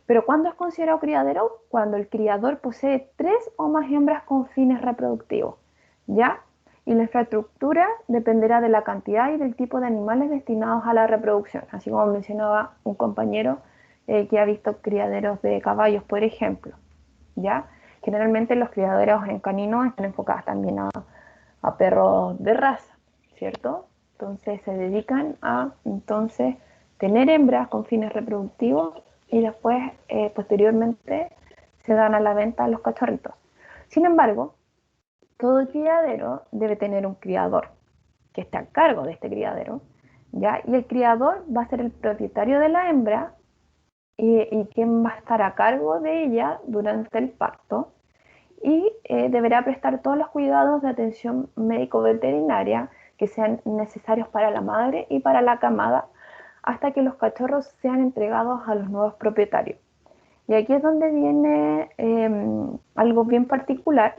Pero ¿cuándo es considerado criadero? Cuando el criador posee 3 o más hembras con fines reproductivos, ¿ya? Y la infraestructura dependerá de la cantidad y del tipo de animales destinados a la reproducción, así como mencionaba un compañero que ha visto criaderos de caballos, por ejemplo, ¿ya? Generalmente los criaderos en caninos están enfocados también a perros de raza, ¿cierto? Entonces se dedican a entonces tener hembras con fines reproductivos y después posteriormente se dan a la venta los cachorritos. Sin embargo, todo criadero debe tener un criador que esté a cargo de este criadero, ¿ya? Y el criador va a ser el propietario de la hembra y quien va a estar a cargo de ella durante el parto y deberá prestar todos los cuidados de atención médico-veterinaria que sean necesarios para la madre y para la camada hasta que los cachorros sean entregados a los nuevos propietarios. Y aquí es donde viene algo bien particular,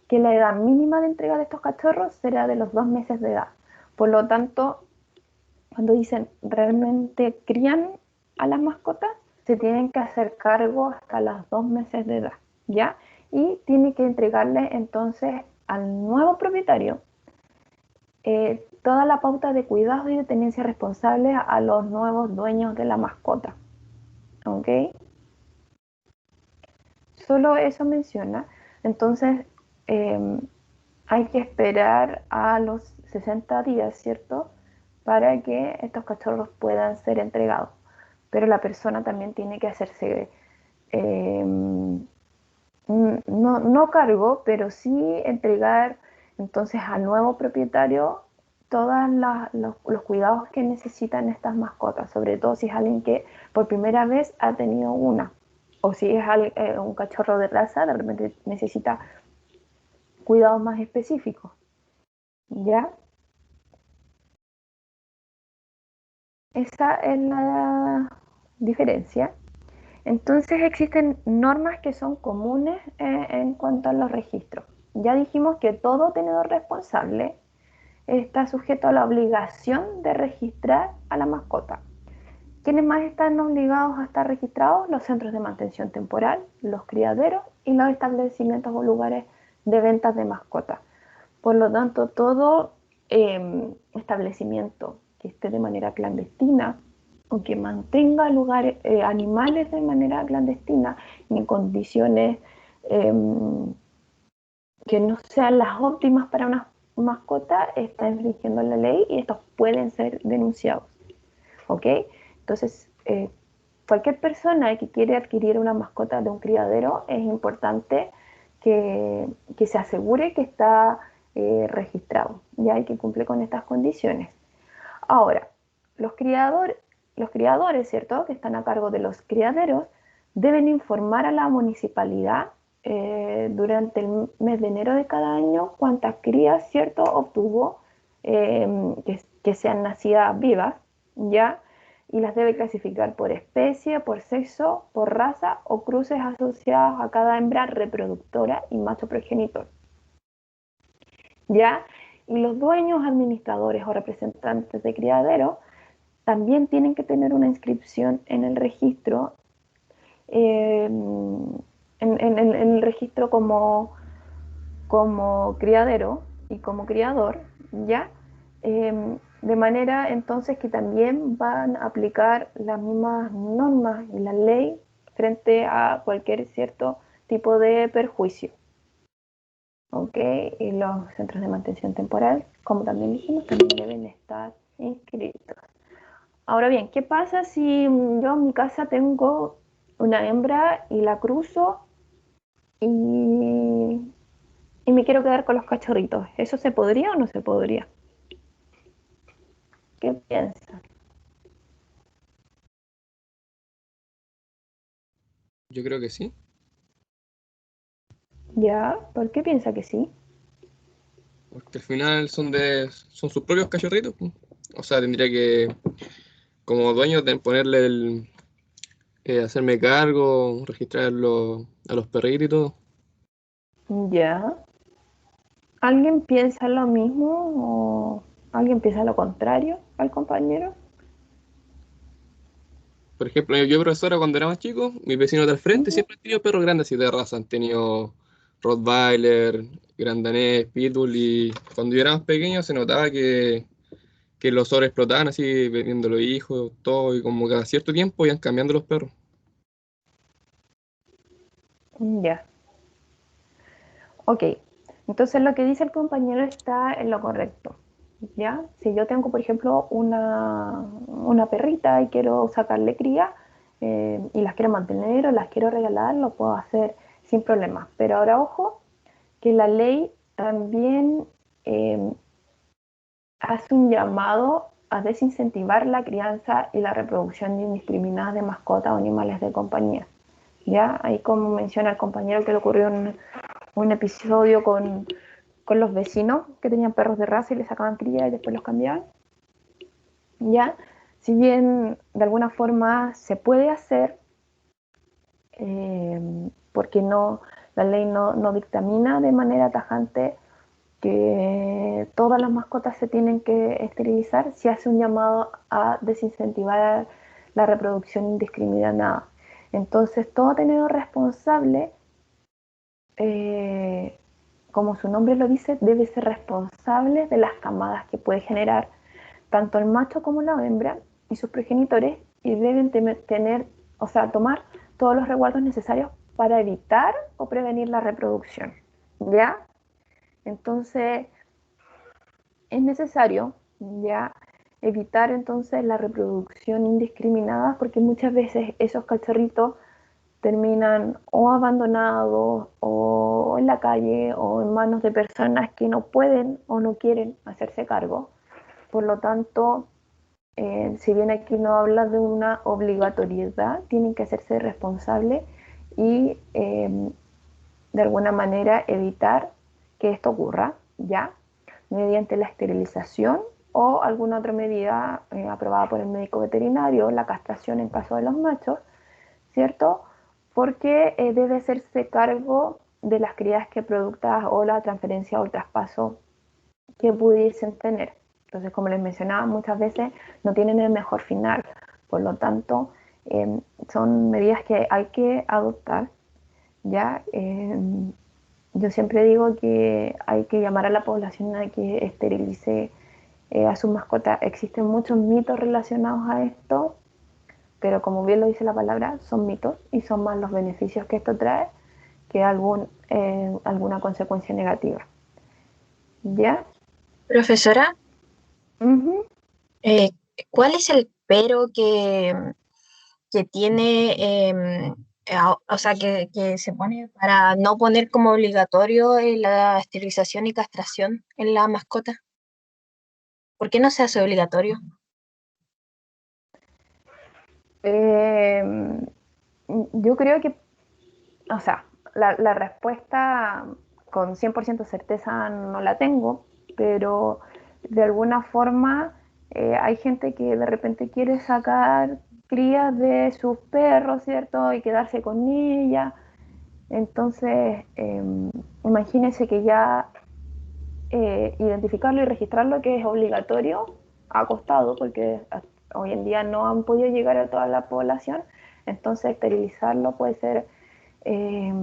que la edad mínima de entrega de estos cachorros será de los 2 meses de edad. Por lo tanto, cuando dicen realmente crían a las mascotas, se tienen que hacer cargo hasta los 2 meses de edad, ¿ya? Y tiene que entregarle entonces al nuevo propietario toda la pauta de cuidado y de tenencia responsable a los nuevos dueños de la mascota, ¿ok? Solo eso menciona. Entonces, hay que esperar a los 60 días, ¿cierto? Para que estos cachorros puedan ser entregados. Pero la persona también tiene que hacerse, no cargo, pero sí entregar entonces al nuevo propietario todos los cuidados que necesitan estas mascotas, sobre todo si es alguien que por primera vez ha tenido una, o si es un cachorro de raza, de repente necesita cuidados más específicos, ¿ya? Esa es la diferencia. Entonces existen normas que son comunes en cuanto a los registros. Ya dijimos que todo tenedor responsable está sujeto a la obligación de registrar a la mascota. ¿Quiénes más están obligados a estar registrados? Los centros de mantención temporal, los criaderos y los establecimientos o lugares de ventas de mascotas. Por lo tanto, todo establecimiento que esté de manera clandestina o que mantenga lugares, animales de manera clandestina y en condiciones que no sean las óptimas para una mascota, está infringiendo la ley y estos pueden ser denunciados. ¿Ok? Entonces, cualquier persona que quiere adquirir una mascota de un criadero es importante que se asegure que está registrado, ya, y que cumple con estas condiciones. Ahora, los criadores, ¿cierto?, que están a cargo de los criaderos, deben informar a la municipalidad durante el mes de enero de cada año cuántas crías, ¿cierto?, obtuvo que sean nacidas vivas, ¿ya? Y las debe clasificar por especie, por sexo, por raza o cruces asociados a cada hembra reproductora y macho progenitor, ¿ya? Y los dueños, administradores o representantes de criadero también tienen que tener una inscripción en el registro, en el registro como criadero y como criador, ¿ya? De manera entonces que también van a aplicar las mismas normas y la ley frente a cualquier cierto tipo de perjuicio. ¿ok? Y los centros de mantención temporal, como también dijimos, también deben estar inscritos. Ahora bien, ¿qué pasa si yo en mi casa tengo una hembra y la cruzo y, y me quiero quedar con los cachorritos? ¿Eso se podría o no se podría? ¿Qué piensas? Yo creo que sí, ¿Ya? ¿Por qué piensa que sí? porque al final son sus propios cachorritos, pues. O sea, tendría que, como dueño, ponerle hacerme cargo, registrarlo a los perritos y todo. ¿Ya? ¿Alguien piensa lo mismo o alguien piensa lo contrario al compañero? Por ejemplo, yo profesora cuando era más chico, mis vecinos del frente Ujú. siempre han tenido perros grandes así de raza. Han tenido Rottweiler, Gran Danés, Pitbull y cuando yo era más pequeño se notaba que los sobreexplotaban así, vendiendo los hijos, todo y como cada cierto tiempo iban cambiando los perros. Ya. Ok, entonces lo que dice el compañero está en lo correcto, ¿ya? Si yo tengo, por ejemplo, una perrita y quiero sacarle cría y las quiero mantener o las quiero regalar, lo puedo hacer sin problemas. Pero ahora, ojo, que la ley también eh, hace un llamado a desincentivar la crianza y la reproducción indiscriminada de mascotas o animales de compañía. ¿Ya? Ahí como menciona el compañero que le ocurrió un episodio con los vecinos que tenían perros de raza y les sacaban cría y después los cambiaban. ¿Ya? Si bien de alguna forma se puede hacer, porque no, la ley no dictamina de manera tajante que todas las mascotas se tienen que esterilizar, se hace un llamado a desincentivar la reproducción indiscriminada. Entonces, todo tenedor responsable, eh, como su nombre lo dice, debe ser responsable de las camadas que puede generar tanto el macho como la hembra y sus progenitores y deben tener, o sea, tomar todos los resguardos necesarios para evitar o prevenir la reproducción. ¿Ya? Entonces, es necesario ya evitar entonces la reproducción indiscriminada porque muchas veces esos cachorritos terminan o abandonados o en la calle o en manos de personas que no pueden o no quieren hacerse cargo. Por lo tanto, si bien aquí no habla de una obligatoriedad, tienen que hacerse responsables y de alguna manera evitar que esto ocurra, ¿ya? Mediante la esterilización o alguna otra medida aprobada por el médico veterinario, la castración en caso de los machos, ¿cierto? Porque debe hacerse cargo de las crías que productas o la transferencia o el traspaso que pudiesen tener. Entonces, como les mencionaba, muchas veces no tienen el mejor final. Por lo tanto, son medidas que hay que adoptar, ¿ya? Yo siempre digo que hay que llamar a la población a que esterilice a su mascota. Existen muchos mitos relacionados a esto, pero como bien lo dice la palabra, son mitos y son más los beneficios que esto trae que alguna consecuencia negativa. ¿Ya? Profesora, Ujú. eh, ¿cuál es el pero que tiene, o sea, que se pone para no poner como obligatorio la esterilización y castración en la mascota? ¿Por qué no se hace obligatorio? Eh, yo creo que, o sea, la respuesta con 100% certeza no la tengo, pero de alguna forma hay gente que de repente quiere sacar crías de sus perros, ¿cierto? Y quedarse con ella. Entonces, imagínense que ya identificarlo y registrarlo, que es obligatorio, ha costado, porque hoy en día no han podido llegar a toda la población, entonces esterilizarlo puede ser eh,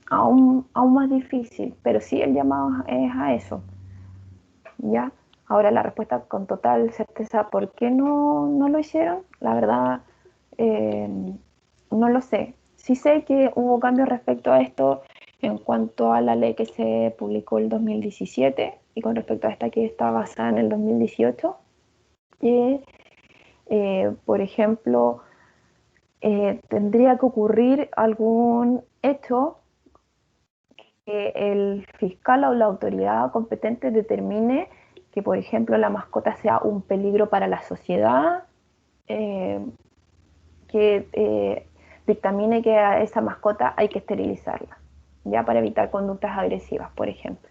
aún más difícil, pero sí el llamado es a eso, ¿ya? Ahora la respuesta con total certeza, ¿por qué no lo hicieron? La verdad, eh, no lo sé. Sí sé que hubo cambios respecto a esto en cuanto a la ley que se publicó el 2017 y con respecto a esta que está basada en el 2018. Por ejemplo, tendría que ocurrir algún hecho que el fiscal o la autoridad competente determine que, por ejemplo, la mascota sea un peligro para la sociedad, que dictamine que a esa mascota hay que esterilizarla, ya para evitar conductas agresivas, por ejemplo.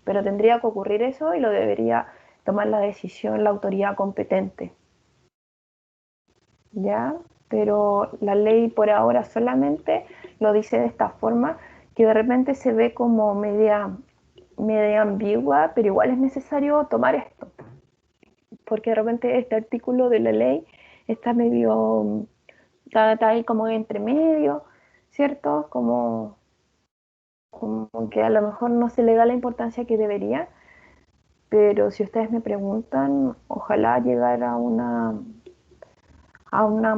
Pero tendría que ocurrir eso y lo debería tomar la decisión la autoridad competente. ¿Ya? Pero la ley por ahora solamente lo dice de esta forma, que de repente se ve como media ambigua, pero igual es necesario tomar esto, porque de repente este artículo de la ley está medio, está ahí como entre medio, ¿cierto? Como que a lo mejor no se le da la importancia que debería, pero si ustedes me preguntan, ojalá llegar a un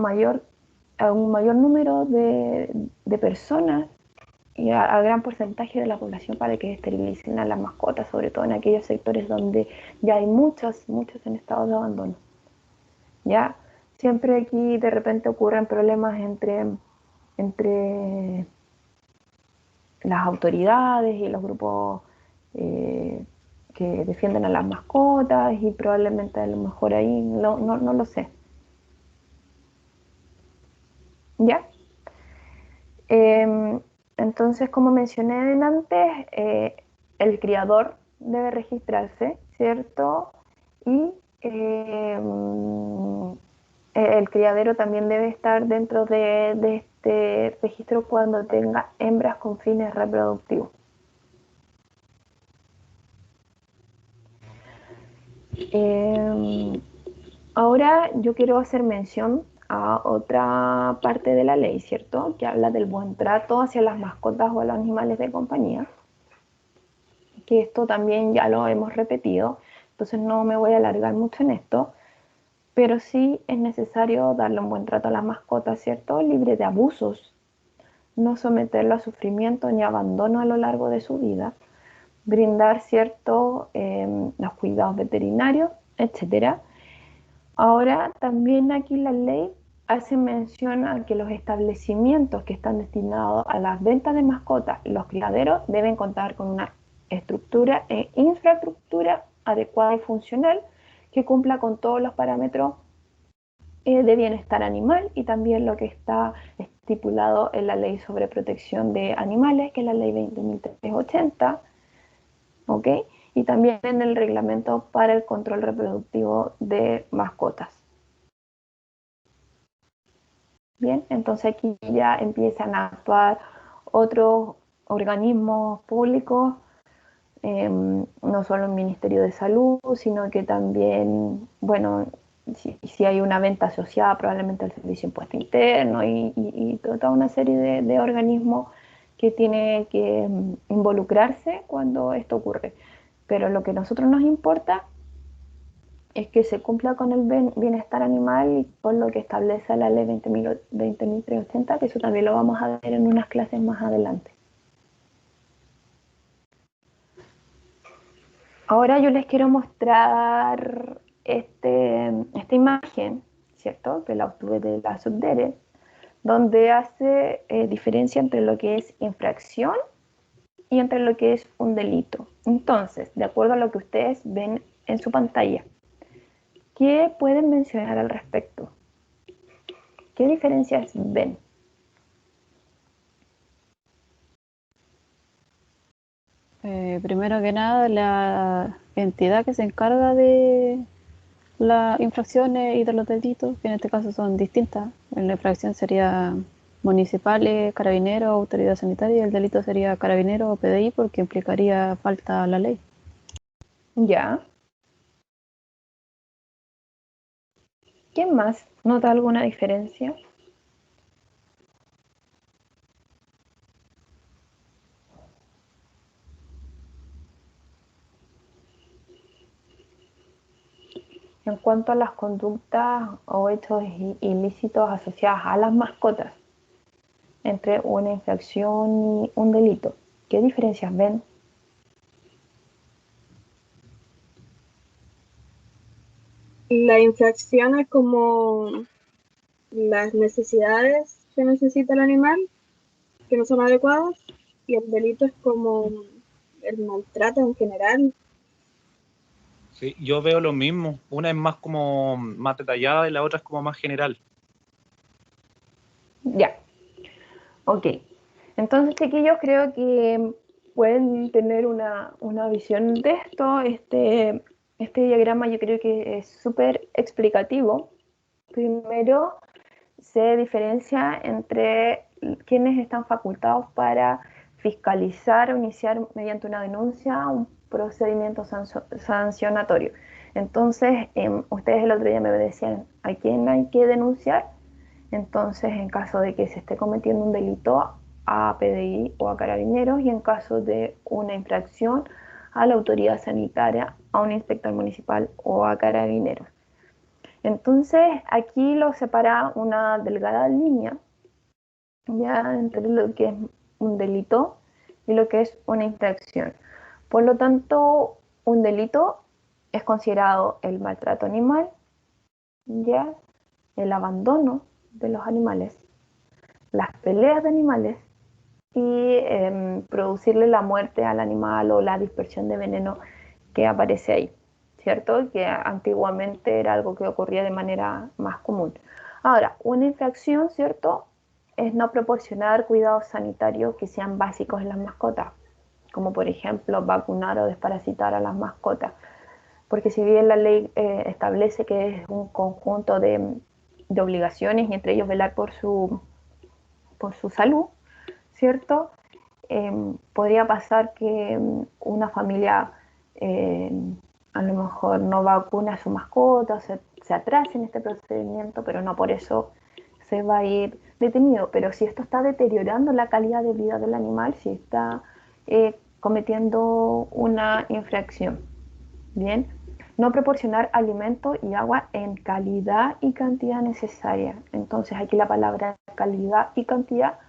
mayor número de personas y a gran porcentaje de la población para que esterilicen a las mascotas, sobre todo en aquellos sectores donde ya hay muchos en estado de abandono. Ya siempre aquí de repente ocurren problemas entre las autoridades y los grupos que defienden a las mascotas y probablemente a lo mejor ahí no lo sé. ¿Ya? Entonces, como mencioné antes, el criador debe registrarse, ¿cierto? Y el criadero también debe estar dentro de este registro cuando tenga hembras con fines reproductivos. Ahora yo quiero hacer mención a otra parte de la ley, ¿cierto? Que habla del buen trato hacia las mascotas o a los animales de compañía. Que esto también ya lo hemos repetido, entonces no me voy a alargar mucho en esto, pero sí es necesario darle un buen trato a las mascotas, ¿cierto? Libre de abusos, no someterlo a sufrimiento ni abandono a lo largo de su vida, brindar, ¿cierto? Los cuidados veterinarios, etcétera. Ahora también aquí la ley hace mención a que los establecimientos que están destinados a las ventas de mascotas y los criaderos deben contar con una estructura e infraestructura adecuada y funcional que cumpla con todos los parámetros de bienestar animal y también lo que está estipulado en la ley sobre protección de animales, que es la ley 20.380, ¿ok? Y también en el reglamento para el control reproductivo de mascotas. Bien, entonces aquí ya empiezan a actuar otros organismos públicos, no solo el Ministerio de Salud, sino que también, bueno, si hay una venta asociada, probablemente el Servicio de Impuesto Interno y toda una serie de organismos que tiene que involucrarse cuando esto ocurre. Pero lo que a nosotros nos importa es que se cumpla con el bienestar animal y con lo que establece la ley 20.380, que eso también lo vamos a ver en unas clases más adelante. Ahora yo les quiero mostrar esta imagen, ¿cierto? Que la obtuve de la Subdere, donde hace diferencia entre lo que es infracción y entre lo que es un delito. Entonces, de acuerdo a lo que ustedes ven en su pantalla, ¿qué pueden mencionar al respecto? ¿Qué diferencias ven? Primero que nada, la entidad que se encarga de las infracciones y de los delitos, que en este caso son distintas. En la infracción sería municipales, carabineros, autoridad sanitaria, y el delito sería carabinero o PDI porque implicaría falta a la ley. Ya. ¿Quién más nota alguna diferencia? En cuanto a las conductas o hechos ilícitos asociados a las mascotas, entre una infracción y un delito. ¿qué diferencias ven? La infracción es como las necesidades que necesita el animal, que no son adecuadas, y el delito es como el maltrato en general. Sí, yo veo lo mismo. Una es más como más detallada y la otra es como más general. Ya, ok. Entonces, chiquillos, creo que pueden tener una visión de esto. Este diagrama yo creo que es súper explicativo. Primero, se diferencia entre quienes están facultados para fiscalizar o iniciar mediante una denuncia un procedimiento sancionatorio. Entonces, ustedes el otro día me decían a quién hay que denunciar. Entonces, en caso de que se esté cometiendo un delito, a PDI o a Carabineros, y en caso de una infracción, a la autoridad sanitaria, a un inspector municipal o a Carabineros. Entonces, aquí lo separa una delgada línea, ya entre lo que es un delito y lo que es una infracción. Por lo tanto, un delito es considerado el maltrato animal, ya el abandono de los animales, las peleas de animales y producirle la muerte al animal o la dispersión de veneno que aparece ahí, ¿cierto? Que antiguamente era algo que ocurría de manera más común. Ahora, una infracción, ¿cierto? Es no proporcionar cuidados sanitarios que sean básicos en las mascotas, como por ejemplo vacunar o desparasitar a las mascotas. Porque si bien la ley establece que es un conjunto de obligaciones y entre ellos velar por su salud, ¿cierto? Podría pasar que una familia a lo mejor no vacuna a su mascota, se atrase en este procedimiento, pero no por eso se va a ir detenido. Pero si esto está deteriorando la calidad de vida del animal, si está cometiendo una infracción, ¿bien? No proporcionar alimento y agua en calidad y cantidad necesaria. Entonces aquí la palabra calidad y cantidad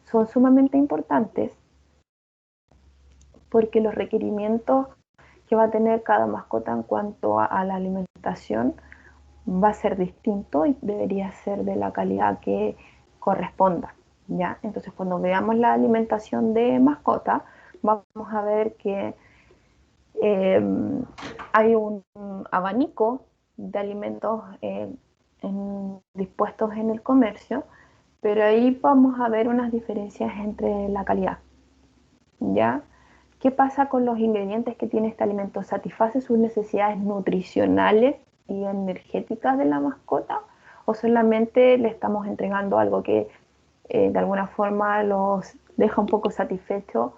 son sumamente importantes porque los requerimientos que va a tener cada mascota en cuanto a la alimentación va a ser distinto y debería ser de la calidad que corresponda, ¿ya? Entonces, cuando veamos la alimentación de mascota, vamos a ver que hay un abanico de alimentos dispuestos en el comercio, pero ahí vamos a ver unas diferencias entre la calidad, ¿ya? ¿Qué pasa con los ingredientes que tiene este alimento? ¿Satisface sus necesidades nutricionales y energéticas de la mascota? ¿O solamente le estamos entregando algo que de alguna forma los deja un poco satisfechos,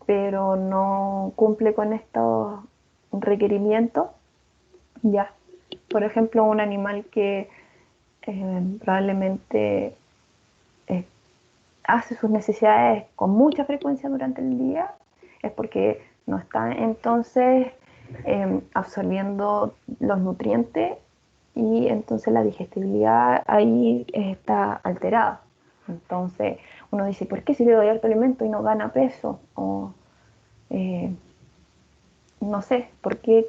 pero no cumple con estos requerimientos? Ya, por ejemplo, un animal que probablemente eh, hace sus necesidades con mucha frecuencia durante el día, es porque no está entonces absorbiendo los nutrientes y entonces la digestibilidad ahí está alterada. Entonces uno dice, ¿por qué si le doy harto alimento y no gana peso? O no sé, ¿por qué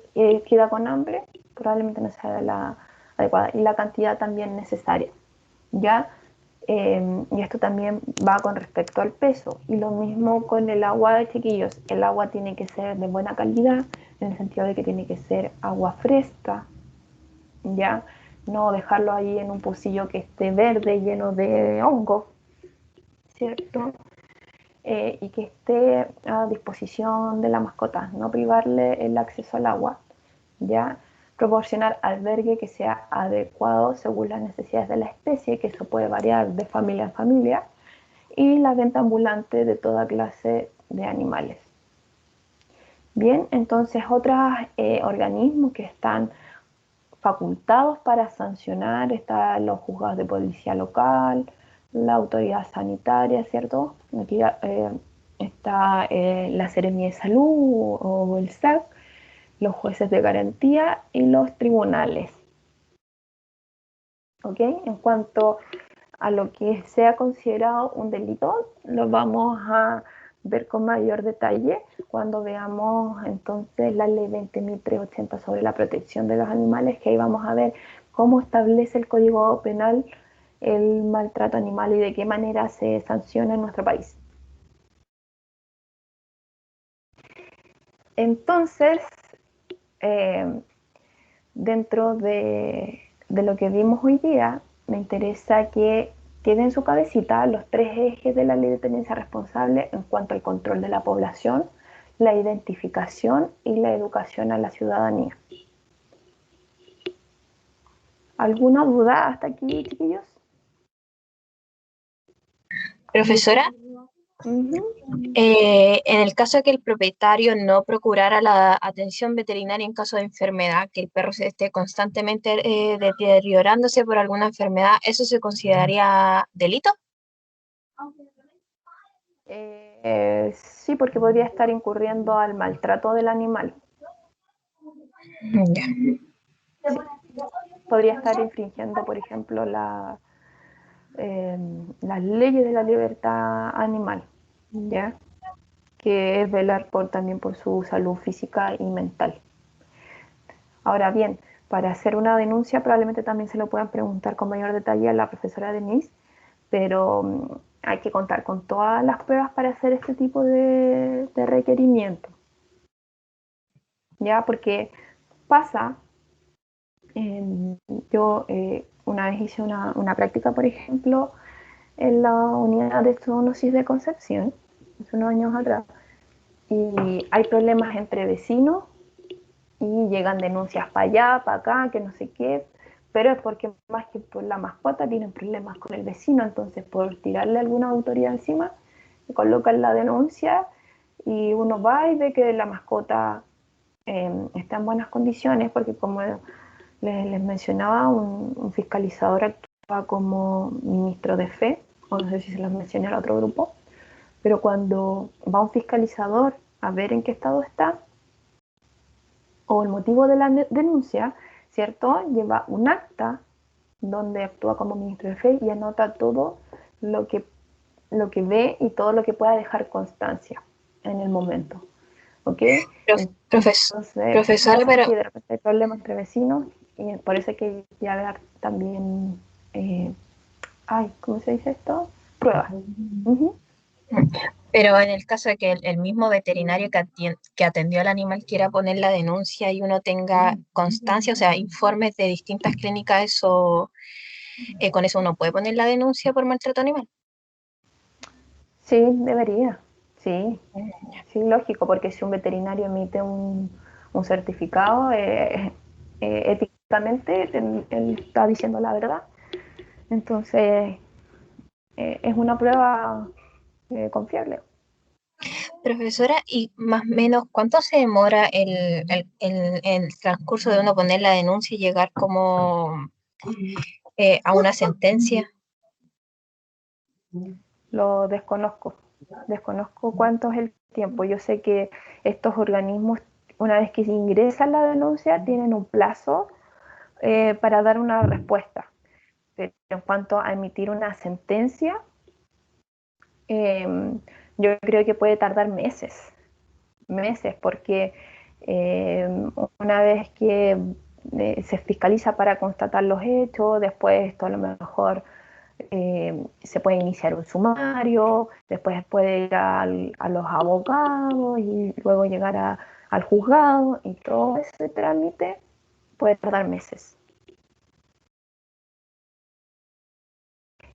queda con hambre? Probablemente no sea la adecuada. Y la cantidad también necesaria, ¿ya? Y esto también va con respecto al peso. Y lo mismo con el agua de chiquillos. El agua tiene que ser de buena calidad, en el sentido de que tiene que ser agua fresca, ¿ya? No dejarlo ahí en un pocillo que esté verde, lleno de hongos, ¿cierto? Y que esté a disposición de la mascota, no privarle el acceso al agua, ¿ya? Proporcionar albergue que sea adecuado según las necesidades de la especie, que eso puede variar de familia en familia, y la venta ambulante de toda clase de animales. Bien, entonces otros organismos que están facultados para sancionar están los juzgados de policía local, la autoridad sanitaria, ¿cierto? Aquí está la Seremia de Salud o el SAC, los jueces de garantía y los tribunales. ¿Ok? En cuanto a lo que sea considerado un delito, lo vamos a ver con mayor detalle cuando veamos entonces la ley 20.380 sobre la protección de los animales, que ahí vamos a ver cómo establece el Código Penal el maltrato animal y de qué manera se sanciona en nuestro país. Entonces, dentro de lo que vimos hoy día, me interesa que quede en su cabecita los 3 ejes de la ley de tenencia responsable en cuanto al control de la población, la identificación y la educación a la ciudadanía. ¿Alguna duda hasta aquí, chiquillos? Profesora, en el caso de que el propietario no procurara la atención veterinaria en caso de enfermedad, que el perro se esté constantemente deteriorándose por alguna enfermedad, ¿eso se consideraría delito? Sí, porque podría estar incurriendo al maltrato del animal. Ya. Sí. Podría estar infringiendo, por ejemplo, las leyes de la libertad animal, ¿ya? Que es velar también por su salud física y mental. Ahora bien, para hacer una denuncia probablemente también se lo puedan preguntar con mayor detalle a la profesora Denise, pero hay que contar con todas las pruebas para hacer este tipo de requerimiento. ¿Ya? Porque pasa, yo una vez hice una práctica, por ejemplo, en la unidad de zoonosis de Concepción, hace unos años atrás, y hay problemas entre vecinos y llegan denuncias para allá, para acá, que no sé qué, pero es porque más que por la mascota tienen problemas con el vecino, entonces por tirarle alguna autoridad encima, colocan la denuncia y uno va y ve que la mascota está en buenas condiciones, porque como les mencionaba, un fiscalizador actúa como ministro de fe, o no sé si se los mencioné al otro grupo, pero cuando va un fiscalizador a ver en qué estado está, o el motivo de la denuncia, ¿cierto? Lleva un acta donde actúa como ministro de fe y anota todo lo que ve y todo lo que pueda dejar constancia en el momento. ¿Ok? Profesora, pero... Sí, de repente hay problemas entre vecinos y por eso hay que llevar también, ¿cómo se dice esto? Pruebas. Pero en el caso de que el mismo veterinario que atendió al animal quiera poner la denuncia y uno tenga constancia, o sea, informes de distintas clínicas, eso, con eso uno puede poner la denuncia por maltrato animal. Sí, debería. Sí, lógico, porque si un veterinario emite un certificado, éticamente él está diciendo la verdad. Entonces, es una prueba confiable. Profesora, ¿y más o menos cuánto se demora el transcurso de uno poner la denuncia y llegar como a una sentencia? Lo desconozco. Desconozco cuánto es el tiempo. Yo sé que estos organismos, una vez que se ingresa la denuncia, tienen un plazo para dar una respuesta. Pero en cuanto a emitir una sentencia, yo creo que puede tardar meses, porque una vez que se fiscaliza para constatar los hechos, después esto a lo mejor se puede iniciar un sumario, después puede ir a los abogados y luego llegar al juzgado, y todo ese trámite puede tardar meses.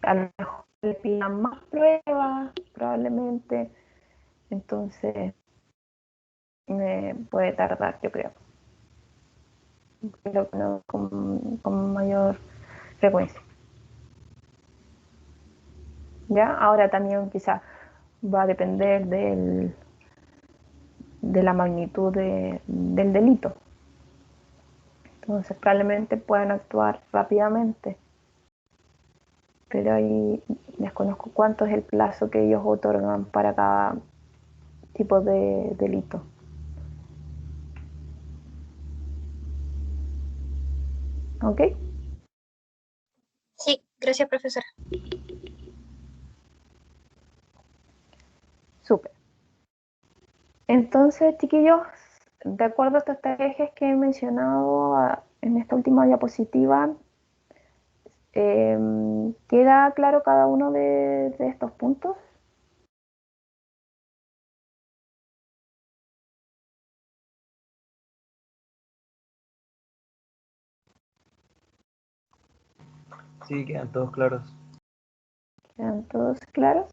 A lo mejor le pidan más pruebas, probablemente, entonces puede tardar, yo creo, pero no con mayor frecuencia. ¿Ya? Ahora también quizá va a depender de la magnitud del delito. Entonces probablemente puedan actuar rápidamente, pero ahí desconozco cuánto es el plazo que ellos otorgan para cada tipo de delito. ¿Ok? Sí, gracias, profesora. Súper. Entonces, chiquillos, de acuerdo a estos ejes que he mencionado en esta última diapositiva, ¿queda claro cada uno de estos puntos? Sí, quedan todos claros. ¿Quedan todos claros?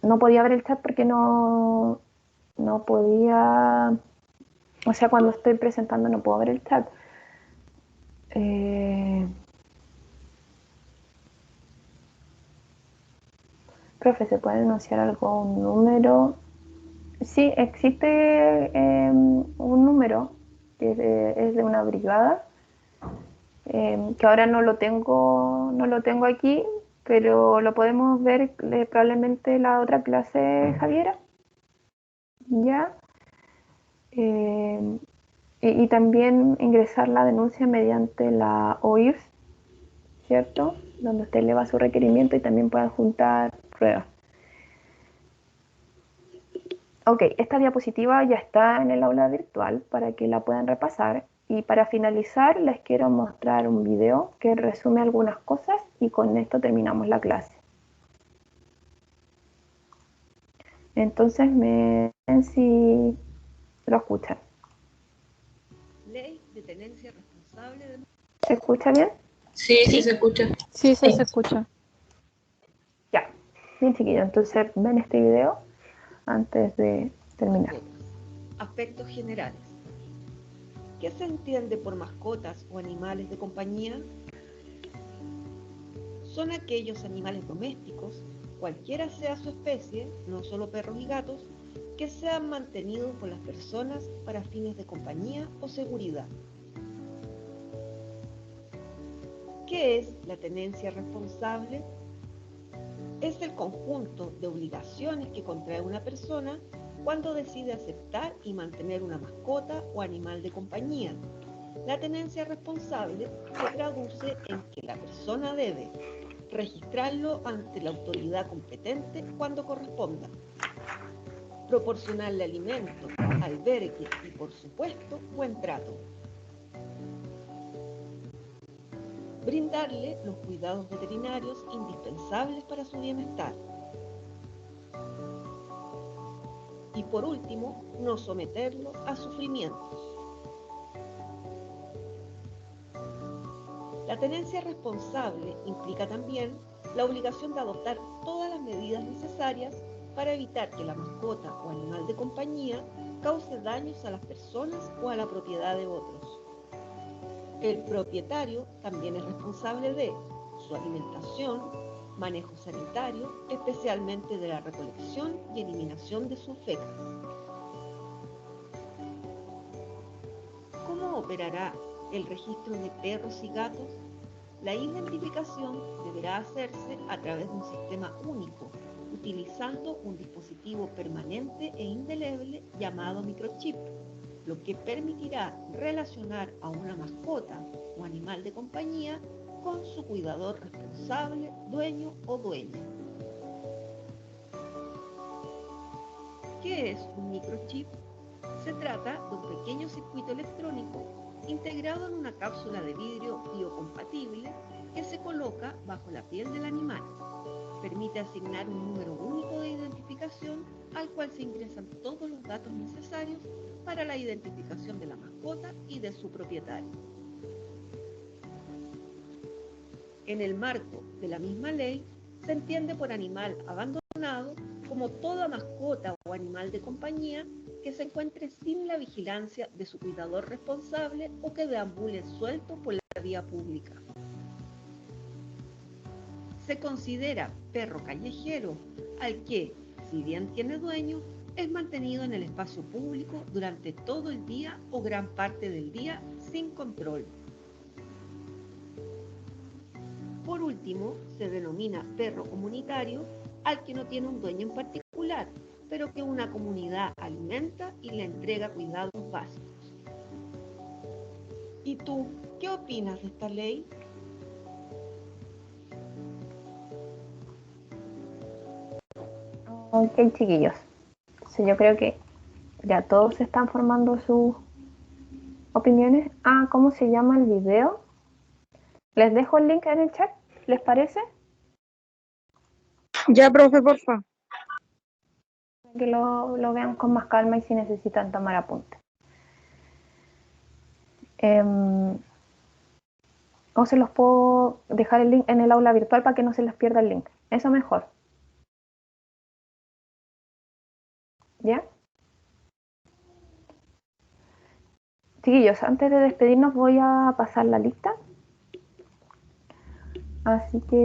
No podía ver el chat porque no podía, o sea, cuando estoy presentando no puedo ver el chat. Profe, ¿se puede anunciar algún número? Sí, existe un número que es de una brigada, que ahora no lo tengo aquí, pero lo podemos ver probablemente la otra clase, Javiera. ¿Ya? Y también ingresar la denuncia mediante la OIRS, ¿cierto? Donde usted eleva su requerimiento y también puede adjuntar pruebas. Ok, esta diapositiva ya está en el aula virtual para que la puedan repasar. Y para finalizar, les quiero mostrar un video que resume algunas cosas y con esto terminamos la clase. Entonces, me ven si lo escuchan. Ley de tenencia responsable de... ¿Se escucha bien? Sí, sí se escucha. Sí, se escucha. Ya. Bien, chiquillos. Entonces, ven este video antes de terminar. Mascotas. Aspectos generales. ¿Qué se entiende por mascotas o animales de compañía? Son aquellos animales domésticos, cualquiera sea su especie, no solo perros y gatos, que sean mantenidos por las personas para fines de compañía o seguridad. ¿Qué es la tenencia responsable? Es el conjunto de obligaciones que contrae una persona cuando decide aceptar y mantener una mascota o animal de compañía. La tenencia responsable se traduce en que la persona debe registrarlo ante la autoridad competente cuando corresponda, proporcionarle alimento, albergue y, por supuesto, buen trato, brindarle los cuidados veterinarios indispensables para su bienestar y, por último, no someterlo a sufrimientos. La tenencia responsable implica también la obligación de adoptar todas las medidas necesarias para evitar que la mascota o animal de compañía cause daños a las personas o a la propiedad de otros. El propietario también es responsable de su alimentación, manejo sanitario, especialmente de la recolección y eliminación de sus fecas. ¿Cómo operará el registro de perros y gatos? La identificación deberá hacerse a través de un sistema único, utilizando un dispositivo permanente e indeleble llamado microchip, lo que permitirá relacionar a una mascota o animal de compañía con su cuidador responsable, dueño o dueña. ¿Qué es un microchip? Se trata de un pequeño circuito electrónico integrado en una cápsula de vidrio biocompatible que se coloca bajo la piel del animal. Permite asignar un número único de identificación al cual se ingresan todos los datos necesarios para la identificación de la mascota y de su propietario. En el marco de la misma ley, se entiende por animal abandonado como toda mascota o animal de compañía que se encuentre sin la vigilancia de su cuidador responsable o que deambule suelto por la vía pública. Se considera perro callejero al que, si bien tiene dueño, es mantenido en el espacio público durante todo el día o gran parte del día sin control. Por último, se denomina perro comunitario al que no tiene un dueño en particular, pero que una comunidad alimenta y le entrega cuidados básicos. ¿Y tú, qué opinas de esta ley? Ok, chiquillos. Entonces yo creo que ya todos están formando sus opiniones. Ah, ¿cómo se llama el video? Les dejo el link en el chat, ¿les parece? Ya, profe, porfa. Que lo vean con más calma y si necesitan tomar apuntes. O se los puedo dejar el link en el aula virtual para que no se les pierda el link. Eso mejor. ¿Ya? Chiquillos, antes de despedirnos voy a pasar la lista. Así que